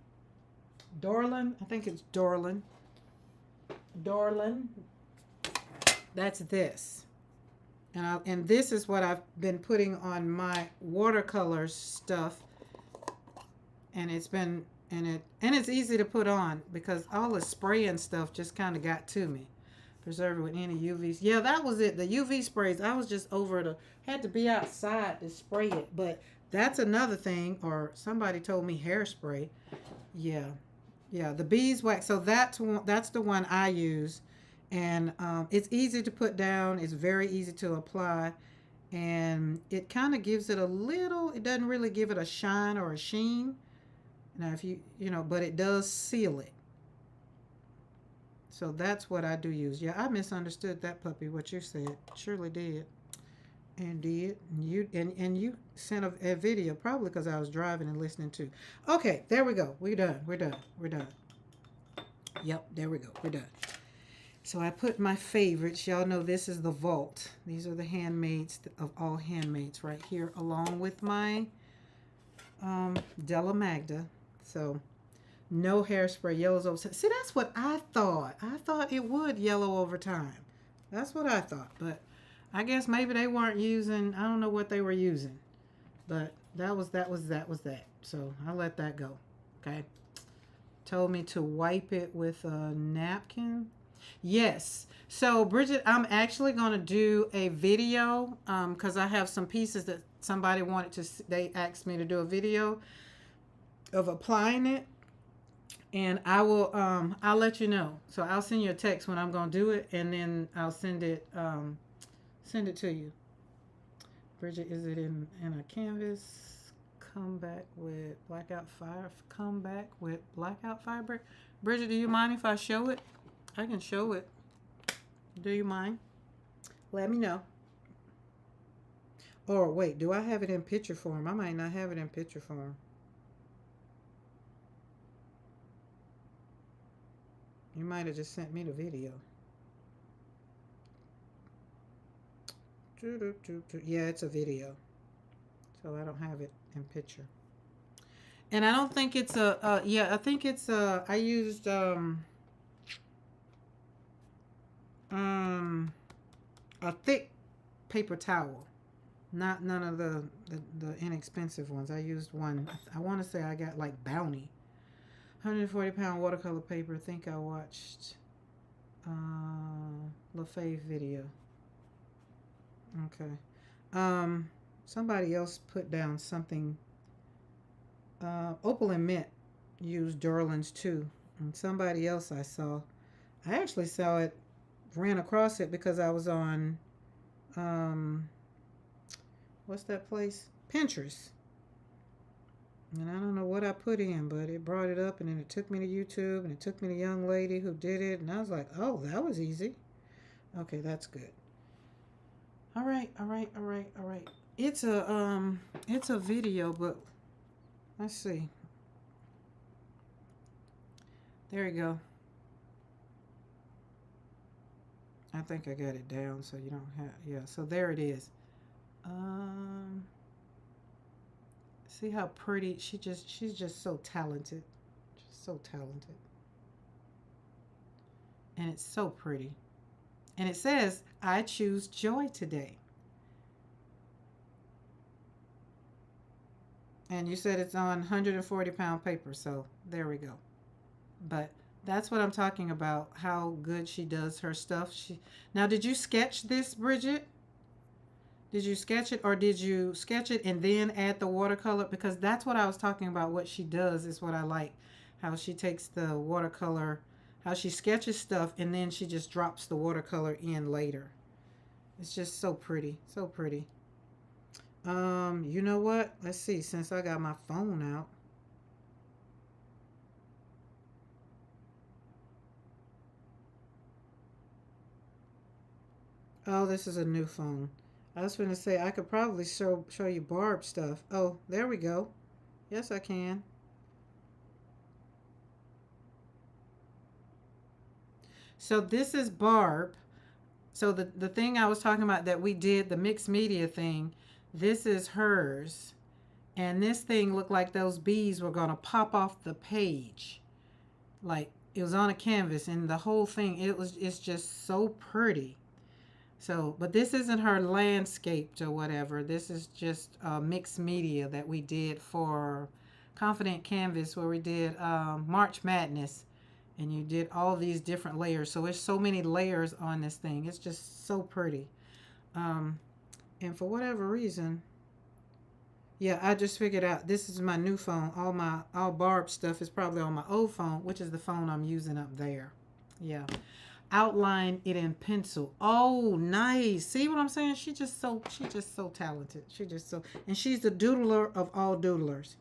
I think it's Dorland. That's this. And this is what I've been putting on my watercolor stuff. And it's easy to put on because all the spray and stuff just kind of got to me. Preserve it with any UVs. Yeah, that was it. The UV sprays, I was just had to be outside to spray it. But that's another thing, or somebody told me hairspray. Yeah, the beeswax. So that's the one I use. And it's easy to put down. It's very easy to apply. And it kind of gives it it doesn't really give it a shine or a sheen. Now, if but it does seal it. So that's what I do use. Yeah, I misunderstood that puppy, what you said. Surely did. And you sent a video, probably because I was driving and listening to. Okay, there we go. We're done. Yep, there we go. We're done. So I put my favorites. Y'all know this is the vault. These are the handmaids of all handmaids right here, along with my Della Magda. So no hairspray, yellows over. See, that's what I thought. I thought it would yellow over time. That's what I thought. But I guess maybe they weren't using, I don't know what they were using. But that was that. So I let that go. Okay. Told me to wipe it with a napkin. Yes. So Bridget, I'm actually going to do a video because I have some pieces that somebody they asked me to do a video of applying it. And I'll let you know. So I'll send you a text when I'm going to do it, and then I'll send it to you. Bridget, is it in a canvas? Come back with blackout fabric. Bridget, do you mind if I show it? I can show it. Do you mind? Let me know. Or wait, do I have it in picture form? I might not have it in picture form. You might have just sent me the video. Yeah, it's a video. So I don't have it in picture. And I don't think it's yeah, I think it's I used um a thick paper towel, not none of the inexpensive ones. I used one. I want to say I got like Bounty, 140-pound watercolor paper. I think I watched LaFave video. Okay. Um, Somebody else put down something. Opal and Mint used Derwent's too, and somebody else I saw. I actually saw it, ran across it because I was on um, what's that place? Pinterest. And I don't know what I put in, but it brought it up, and then it took me to YouTube, and it took me to a young lady who did it, and I was like, oh, that was easy. Okay, that's good. All right, all right, all right, all right. It's a video, but let's see. There you go. I think I got it down, so you don't have. Yeah, so there it is. Um, See how pretty she's just so talented. Just so talented. And it's so pretty. And it says, I choose joy today. And you said it's on 140-pound paper, so there we go. But that's what I'm talking about, how good she does her stuff. Now, did you sketch this, Bridget? Did you sketch it, or did you sketch it and then add the watercolor? Because that's what I was talking about. What she does is what I like. How she takes the watercolor, how she sketches stuff, and then she just drops the watercolor in later. It's just so pretty. So pretty. You know what? Let's see. Since I got my phone out. Oh, this is a new phone. I was going to say I could probably show you Barb stuff. Oh, there we go. Yes, I can. So this is Barb. So the thing I was talking about that we did, the mixed media thing, this is hers. And this thing looked like those bees were going to pop off the page. Like it was on a canvas, and the whole thing, it's just so pretty. So, but this isn't her landscaped or whatever. This is just mixed media that we did for Confident Canvas, where we did March Madness, and you did all these different layers. So there's so many layers on this thing. It's just so pretty. Um, and for whatever reason, yeah, I just figured out this is my new phone. All Barb stuff is probably on my old phone, which is the phone I'm using up there. Yeah. Outline it in pencil. Oh, nice. See what I'm saying? She's just so talented. She just so, and she's the doodler of all doodlers.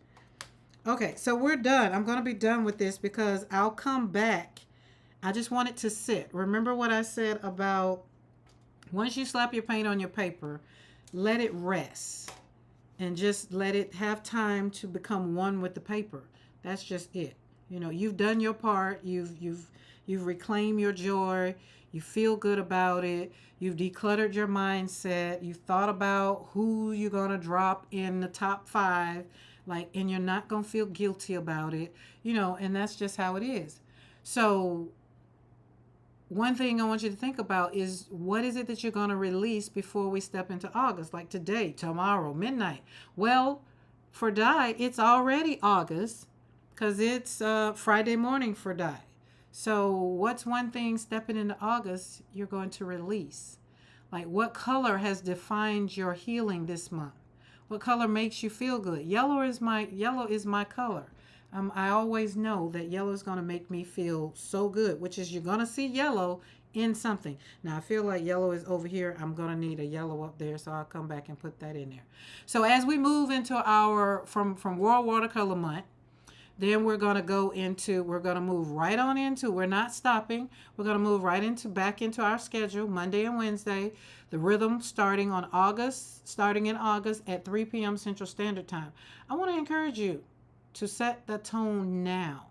Okay, so we're done. I'm going to be done with this because I'll come back. I just want it to sit. Remember what I said about once you slap your paint on your paper, let it rest and just let it have time to become one with the paper. That's just it. You know, you've done your part. You've reclaimed your joy. You feel good about it. You've decluttered your mindset. You've thought about who you're going to drop in the top 5, like, and you're not going to feel guilty about it, you know, and that's just how it is. So one thing I want you to think about is what is it that you're going to release before we step into August, like today, tomorrow, midnight. Well, for Di, it's already August because it's Friday morning for Di. So what's one thing stepping into August you're going to release? Like what color has defined your healing this month? What color makes you feel good? Yellow is my color. I always know that yellow is going to make me feel so good, which is you're going to see yellow in something. Now, I feel like yellow is over here. I'm going to need a yellow up there, so I'll come back and put that in there. So as we move into our, from World Watercolor Month, then we're going to move right on into, we're not stopping. We're going to move right into, back into our schedule, Monday and Wednesday. The rhythm starting in August at 3 p.m. Central Standard Time. I want to encourage you to set the tone now.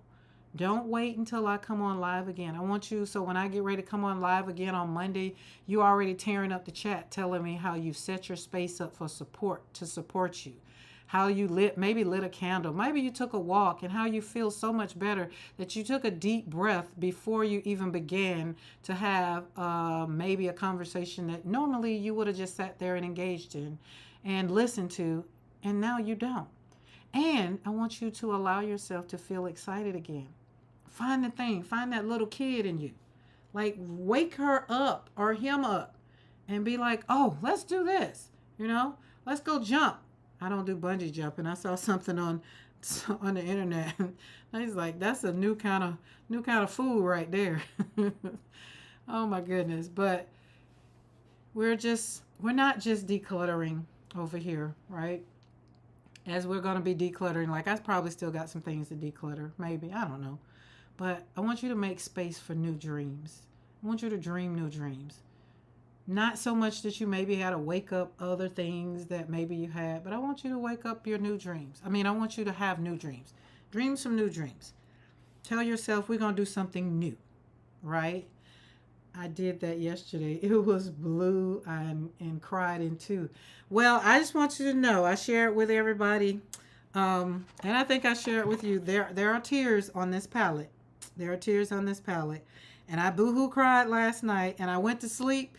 Don't wait until I come on live again. I want you, so when I get ready to come on live again on Monday, you already tearing up the chat telling me how you set your space up for support, to support you. how you maybe lit a candle, maybe you took a walk, and how you feel so much better that you took a deep breath before you even began to have maybe a conversation that normally you would have just sat there and engaged in and listened to, and now you don't. And I want you to allow yourself to feel excited again. Find the thing, find that little kid in you. Like, wake her up or him up and be like, oh, let's do this. Let's go jump. I don't do bungee jumping. I saw something on the internet. I was like, that's a new kind of food right there. Oh my goodness. But we're not just decluttering over here, right? As we're going to be decluttering, like, I probably still got some things to declutter, maybe, I don't know. But I want you to make space for new dreams. I want you to dream new dreams. Not so much that you maybe had to wake up other things that maybe you had, but I want you to wake up your new dreams. I want you to have new dreams. Dream some new dreams. Tell yourself we're going to do something new, right? I did that yesterday. It was blue and cried in two. Well, I just want you to know, I share it with everybody. And I think I share it with you. There are tears on this palette. There are tears on this palette. And I boo-hoo cried last night, and I went to sleep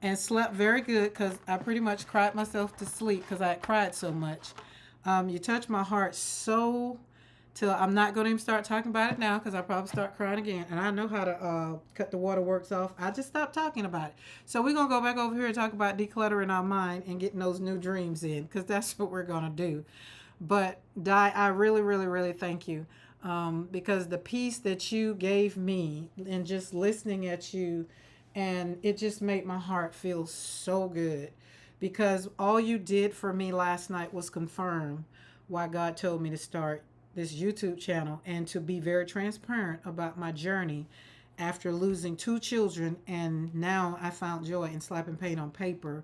and slept very good because I pretty much cried myself to sleep because I had cried so much. You touched my heart so till I'm not going to even start talking about it now because I'll probably start crying again. And I know how to cut the waterworks off. I just stopped talking about it. So we're going to go back over here and talk about decluttering our mind and getting those new dreams in, because that's what we're going to do. But Di, I really, really, really thank you, because the peace that you gave me and just listening at you, and it just made my heart feel so good, because all you did for me last night was confirm why God told me to start this YouTube channel and to be very transparent about my journey after losing 2 children. And now I found joy in slapping paint on paper,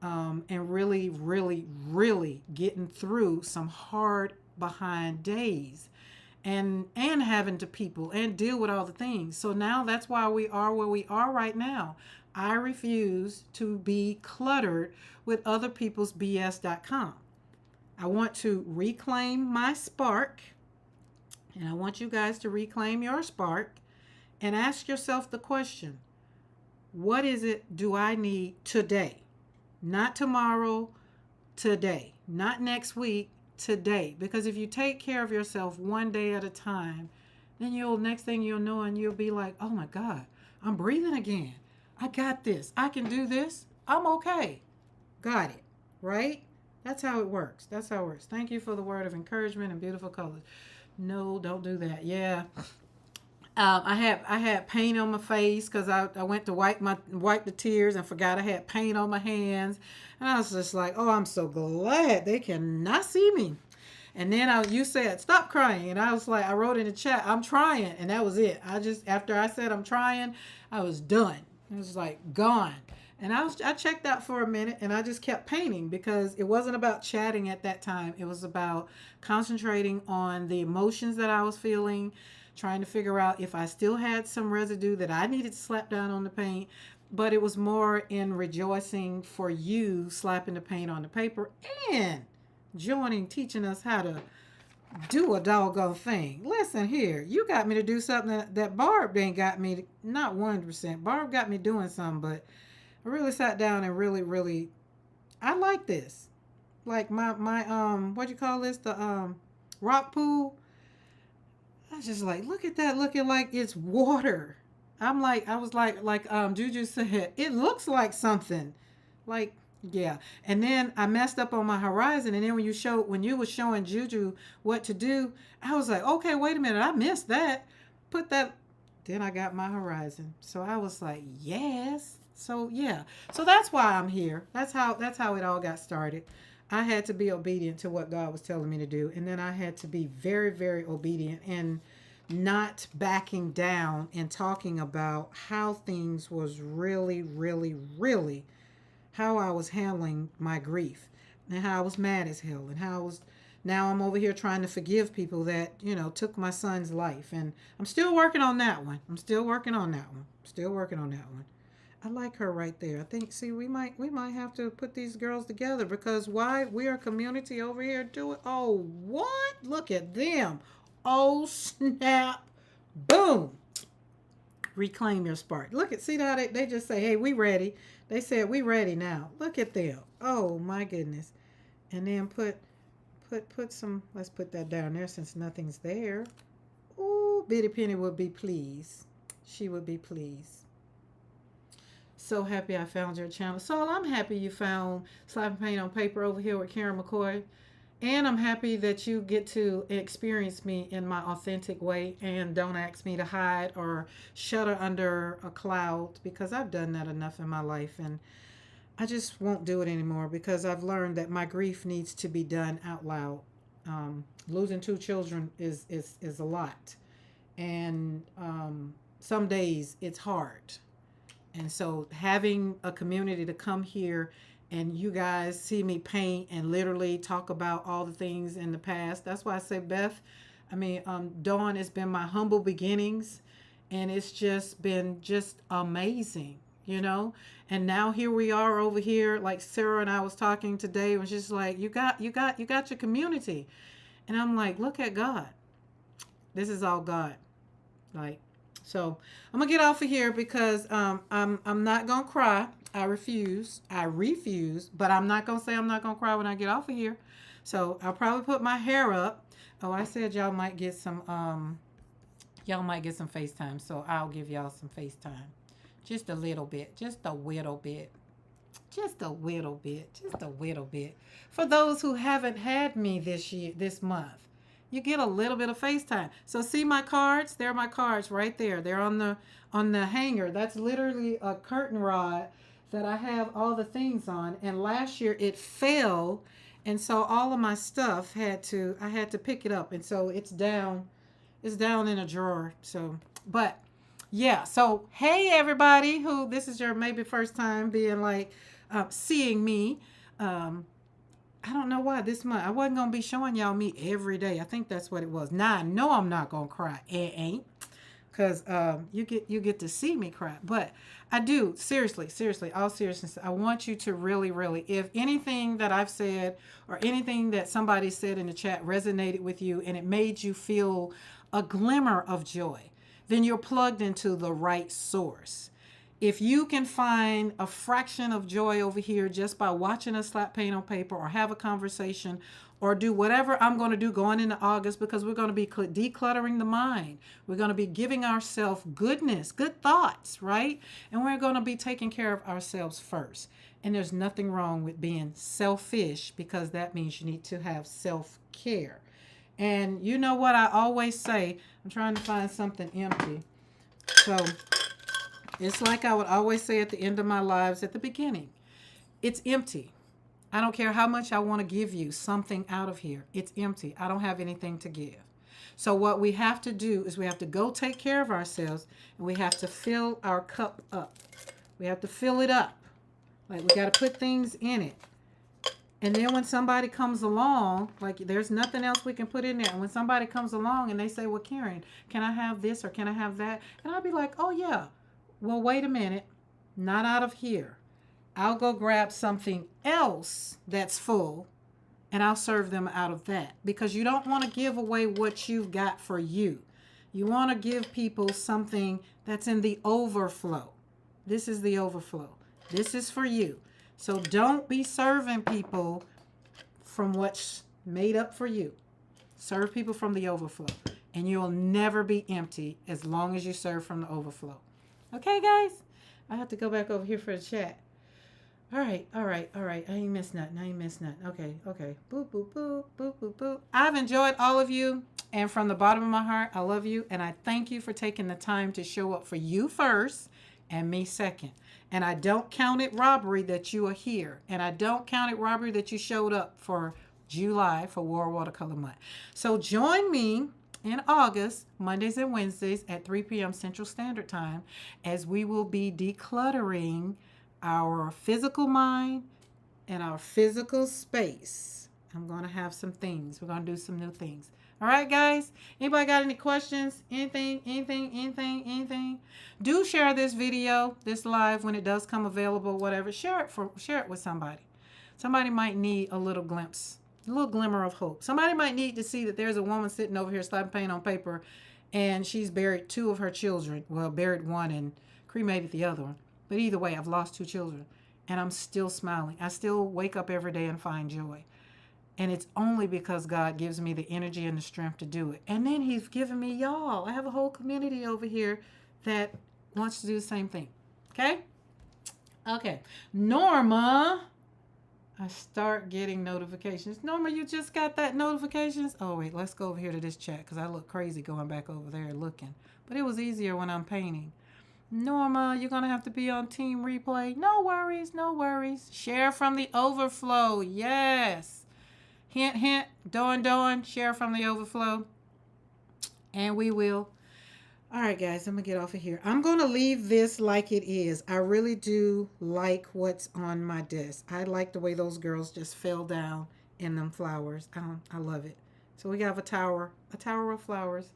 and really, really, really getting through some hard behind days and having to people and deal with all the things. So now that's why we are where we are right now. I refuse to be cluttered with other people's BS.com. I want to reclaim my spark, and I want you guys to reclaim your spark and ask yourself the question, what is it do I need today? Not tomorrow, today. Not next week, today. Because if you take care of yourself one day at a time, then next thing you'll know, and you'll be like, oh my God, I'm breathing again. I got this. I can do this. I'm okay. Got it. Right? That's how it works. That's how it works. Thank you for the word of encouragement and beautiful colors. No, don't do that. Yeah. I had paint on my face because I went to wipe the tears and forgot I had paint on my hands, and I was just like, oh, I'm so glad they cannot see me. And then you said stop crying, and I was like, I wrote in the chat, I'm trying, and that was it. After I said I'm trying, I was done. It was like gone. And I checked out for a minute, and I just kept painting because it wasn't about chatting at that time. It was about concentrating on the emotions that I was feeling, trying to figure out if I still had some residue that I needed to slap down on the paint. But it was more in rejoicing for you slapping the paint on the paper and teaching us how to do a doggone thing. Listen here, you got me to do something that Barb ain't got me, not 100%. Barb got me doing something, but I really sat down and really, really, I like this. Like my what do you call this? The rock pool. I was just like, look at that, looking like it's water. I was like Juju said, it looks like something. Like, yeah. And then I messed up on my horizon, and then when you were showing Juju what to do, I was like, okay, wait a minute, I missed that. Put that. Then I got my horizon. So I was like, yes. So yeah. So that's why I'm here. That's how it all got started. I had to be obedient to what God was telling me to do, and then I had to be very, very obedient and not backing down and talking about how things was really, really, really how I was handling my grief, and how I was mad as hell, and how I was, now I'm over here trying to forgive people that, took my son's life. And I'm still working on that one. I like her right there. I think, see, we might have to put these girls together because why? We're a community over here doing. Oh, what? Look at them. Oh, snap. Boom. Reclaim your spark. Look at, see how they just say, hey, we ready. They said we ready now. Look at them. Oh my goodness. And then put some, let's put that down there since nothing's there. Ooh, Bitty Penny would be pleased. She would be pleased. So happy I found your channel. So I'm happy you found Slapping Paint on Paper over here with Karen McCoy. And I'm happy that you get to experience me in my authentic way and don't ask me to hide or shutter under a cloud because I've done that enough in my life and I just won't do it anymore because I've learned that my grief needs to be done out loud. Losing two children is a lot. And some days it's hard. And so having a community to come here and you guys see me paint and literally talk about all the things in the past. That's why I say, Beth, Dawn, has been my humble beginnings and it's just been just amazing, you know? And now here we are over here, like Sarah and I was talking today, it was just like, you got your community. And I'm like, look at God. This is all God. Like, so I'm gonna get off of here because I'm not gonna cry. I refuse. But I'm not gonna say I'm not gonna cry when I get off of here. So I'll probably put my hair up. Oh, I said y'all might get some FaceTime. So I'll give y'all some FaceTime. Just a little bit. Just a little bit. Just a little bit. Just a little bit. For those who haven't had me this month. You get a little bit of FaceTime. So see my cards? They're my cards right there. They're on the hanger. That's literally a curtain rod that I have all the things on. And last year it fell, and so all of my stuff I had to pick it up, and so it's down in a drawer. So, but yeah. So hey everybody, who this is your maybe first time being like seeing me. I don't know why this month I wasn't gonna be showing y'all me every day. I think that's what it was. Now I know I'm not gonna cry. It ain't, cause you get to see me cry. But I do seriously, all seriousness. I want you to really, if anything that I've said or anything that somebody said in the chat resonated with you and it made you feel a glimmer of joy, then you're plugged into the right source. If you can find a fraction of joy over here just by watching us slap paint on paper or have a conversation or do whatever I'm going to do going into August, because we're going to be decluttering the mind. We're going to be giving ourselves goodness, good thoughts, right? And we're going to be taking care of ourselves first. And there's nothing wrong with being selfish because that means you need to have self-care. And you know what I always say? I'm trying to find something empty. So it's like I would always say at the end of my lives at the beginning. It's empty. I don't care how much I want to give you something out of here. It's empty. I don't have anything to give. So what we have to do is we have to go take care of ourselves and we have to fill our cup up. We have to fill it up. Like we got to put things in it. And then when somebody comes along, like there's nothing else we can put in there. And when somebody comes along and they say, well, Karen, can I have this or can I have that? And I'll be like, oh yeah. Well, wait a minute, not out of here. I'll go grab something else that's full and I'll serve them out of that, because you don't want to give away what you've got for you. You want to give people something that's in the overflow. This is the overflow. This is for you. So don't be serving people from what's made up for you. Serve people from the overflow and you'll never be empty as long as you serve from the overflow. Okay, guys? I have to go back over here for the chat. All right. I ain't missed nothing. Okay. Boop, boop, boop, boop, boop, boop. I've enjoyed all of you. And from the bottom of my heart, I love you. And I thank you for taking the time to show up for you first and me second. And I don't count it robbery that you are here. And I don't count it robbery that you showed up for July for World Watercolor Month. So join me in August, Mondays and Wednesdays at 3 p.m. Central Standard Time, as we will be decluttering our physical mind and our physical space. I'm going to have some things. We're going to do some new things. All right, guys. Anybody got any questions? Anything? Do share this video, this live when it does come available, whatever. Share it with somebody. Somebody might need a little glimpse, a little glimmer of hope. Somebody might need to see that there's a woman sitting over here slapping paint on paper, and she's buried 2 of her children. Well, buried 1 and cremated the other one. But either way, I've lost 2 children, and I'm still smiling. I still wake up every day and find joy. And it's only because God gives me the energy and the strength to do it. And then he's given me y'all. I have a whole community over here that wants to do the same thing. Okay? Okay. Norma. I start getting notifications. Norma, you just got that notifications? Oh, wait. Let's go over here to this chat because I look crazy going back over there looking. But it was easier when I'm painting. Norma, you're going to have to be on team replay. No worries. No worries. Share from the overflow. Yes. Hint, hint, Dawn, share from the overflow. And we will. All right, guys, I'm going to get off of here. I'm going to leave this like it is. I really do like what's on my desk. I like the way those girls just fell down in them flowers. I love it. So we have a tower of flowers.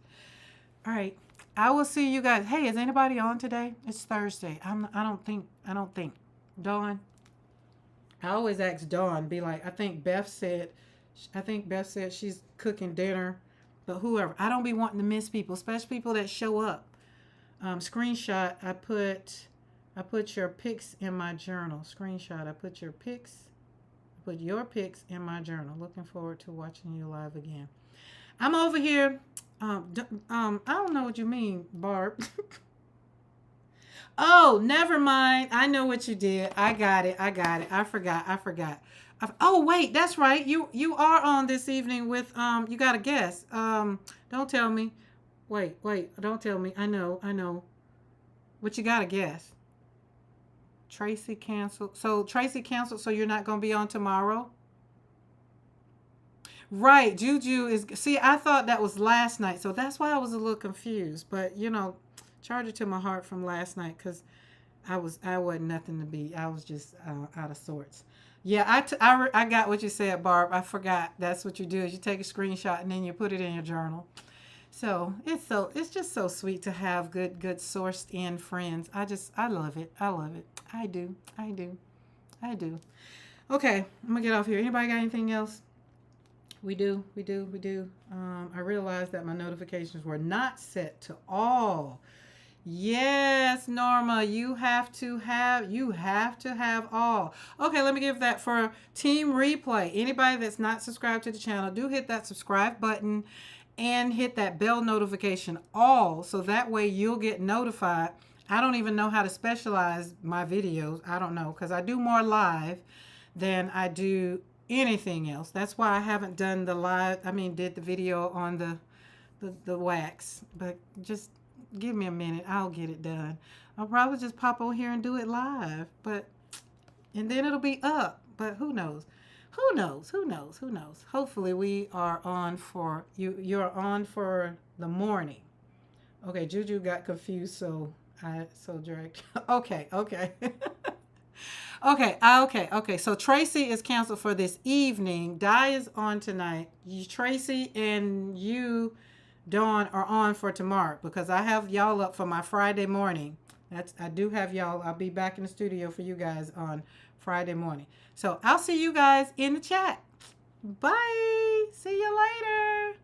All right. I will see you guys. Hey, is anybody on today? It's Thursday. I don't think. Dawn. I always ask Dawn, be like, I think Beth said she's cooking dinner, but whoever. I don't be wanting to miss people, especially people that show up. Screenshot, I put your pics in my journal. Screenshot, I put your pics in my journal. Looking forward to watching you live again. I'm over here. I don't know what you mean, Barb. Oh, never mind. I know what you did. I got it. I forgot. Oh, wait, that's right. You are on this evening with you got a guest. Don't tell me. Wait, don't tell me. I know. But you got a guest. Tracy canceled. So Tracy canceled, so you're not going to be on tomorrow? Right, Juju is. See, I thought that was last night, so that's why I was a little confused. But charge it to my heart from last night because I wasn't nothing to be. I was just out of sorts. Yeah, I got what you said, Barb. I forgot. That's what you do is you take a screenshot and then you put it in your journal. So it's just so sweet to have good sourced in friends. I love it. I do. Okay, I'm gonna get off here. Anybody got anything else? We do. I realized that my notifications were not set to all. Yes, Norma, you have to have all. Okay, let me give that for team replay. Anybody that's not subscribed to the channel, do hit that subscribe button and hit that bell notification all, so that way you'll get notified. I don't even know how to specialize my videos. I don't know, because I do more live than I do anything else. That's why I haven't done the live. Did the video on the wax, but just give me a minute. I'll get it done. I'll probably just pop on here and do it live, and then it'll be up. But who knows? Hopefully we are on for you. You're on for the morning. Okay, Juju got confused, so direct. Okay. Okay. So Tracy is canceled for this evening. Di is on tonight. Tracy and you, Dawn, are on for tomorrow because I have y'all up for my Friday morning. I do have y'all. I'll be back in the studio for you guys on Friday morning. So I'll see you guys in the chat. Bye. See you later.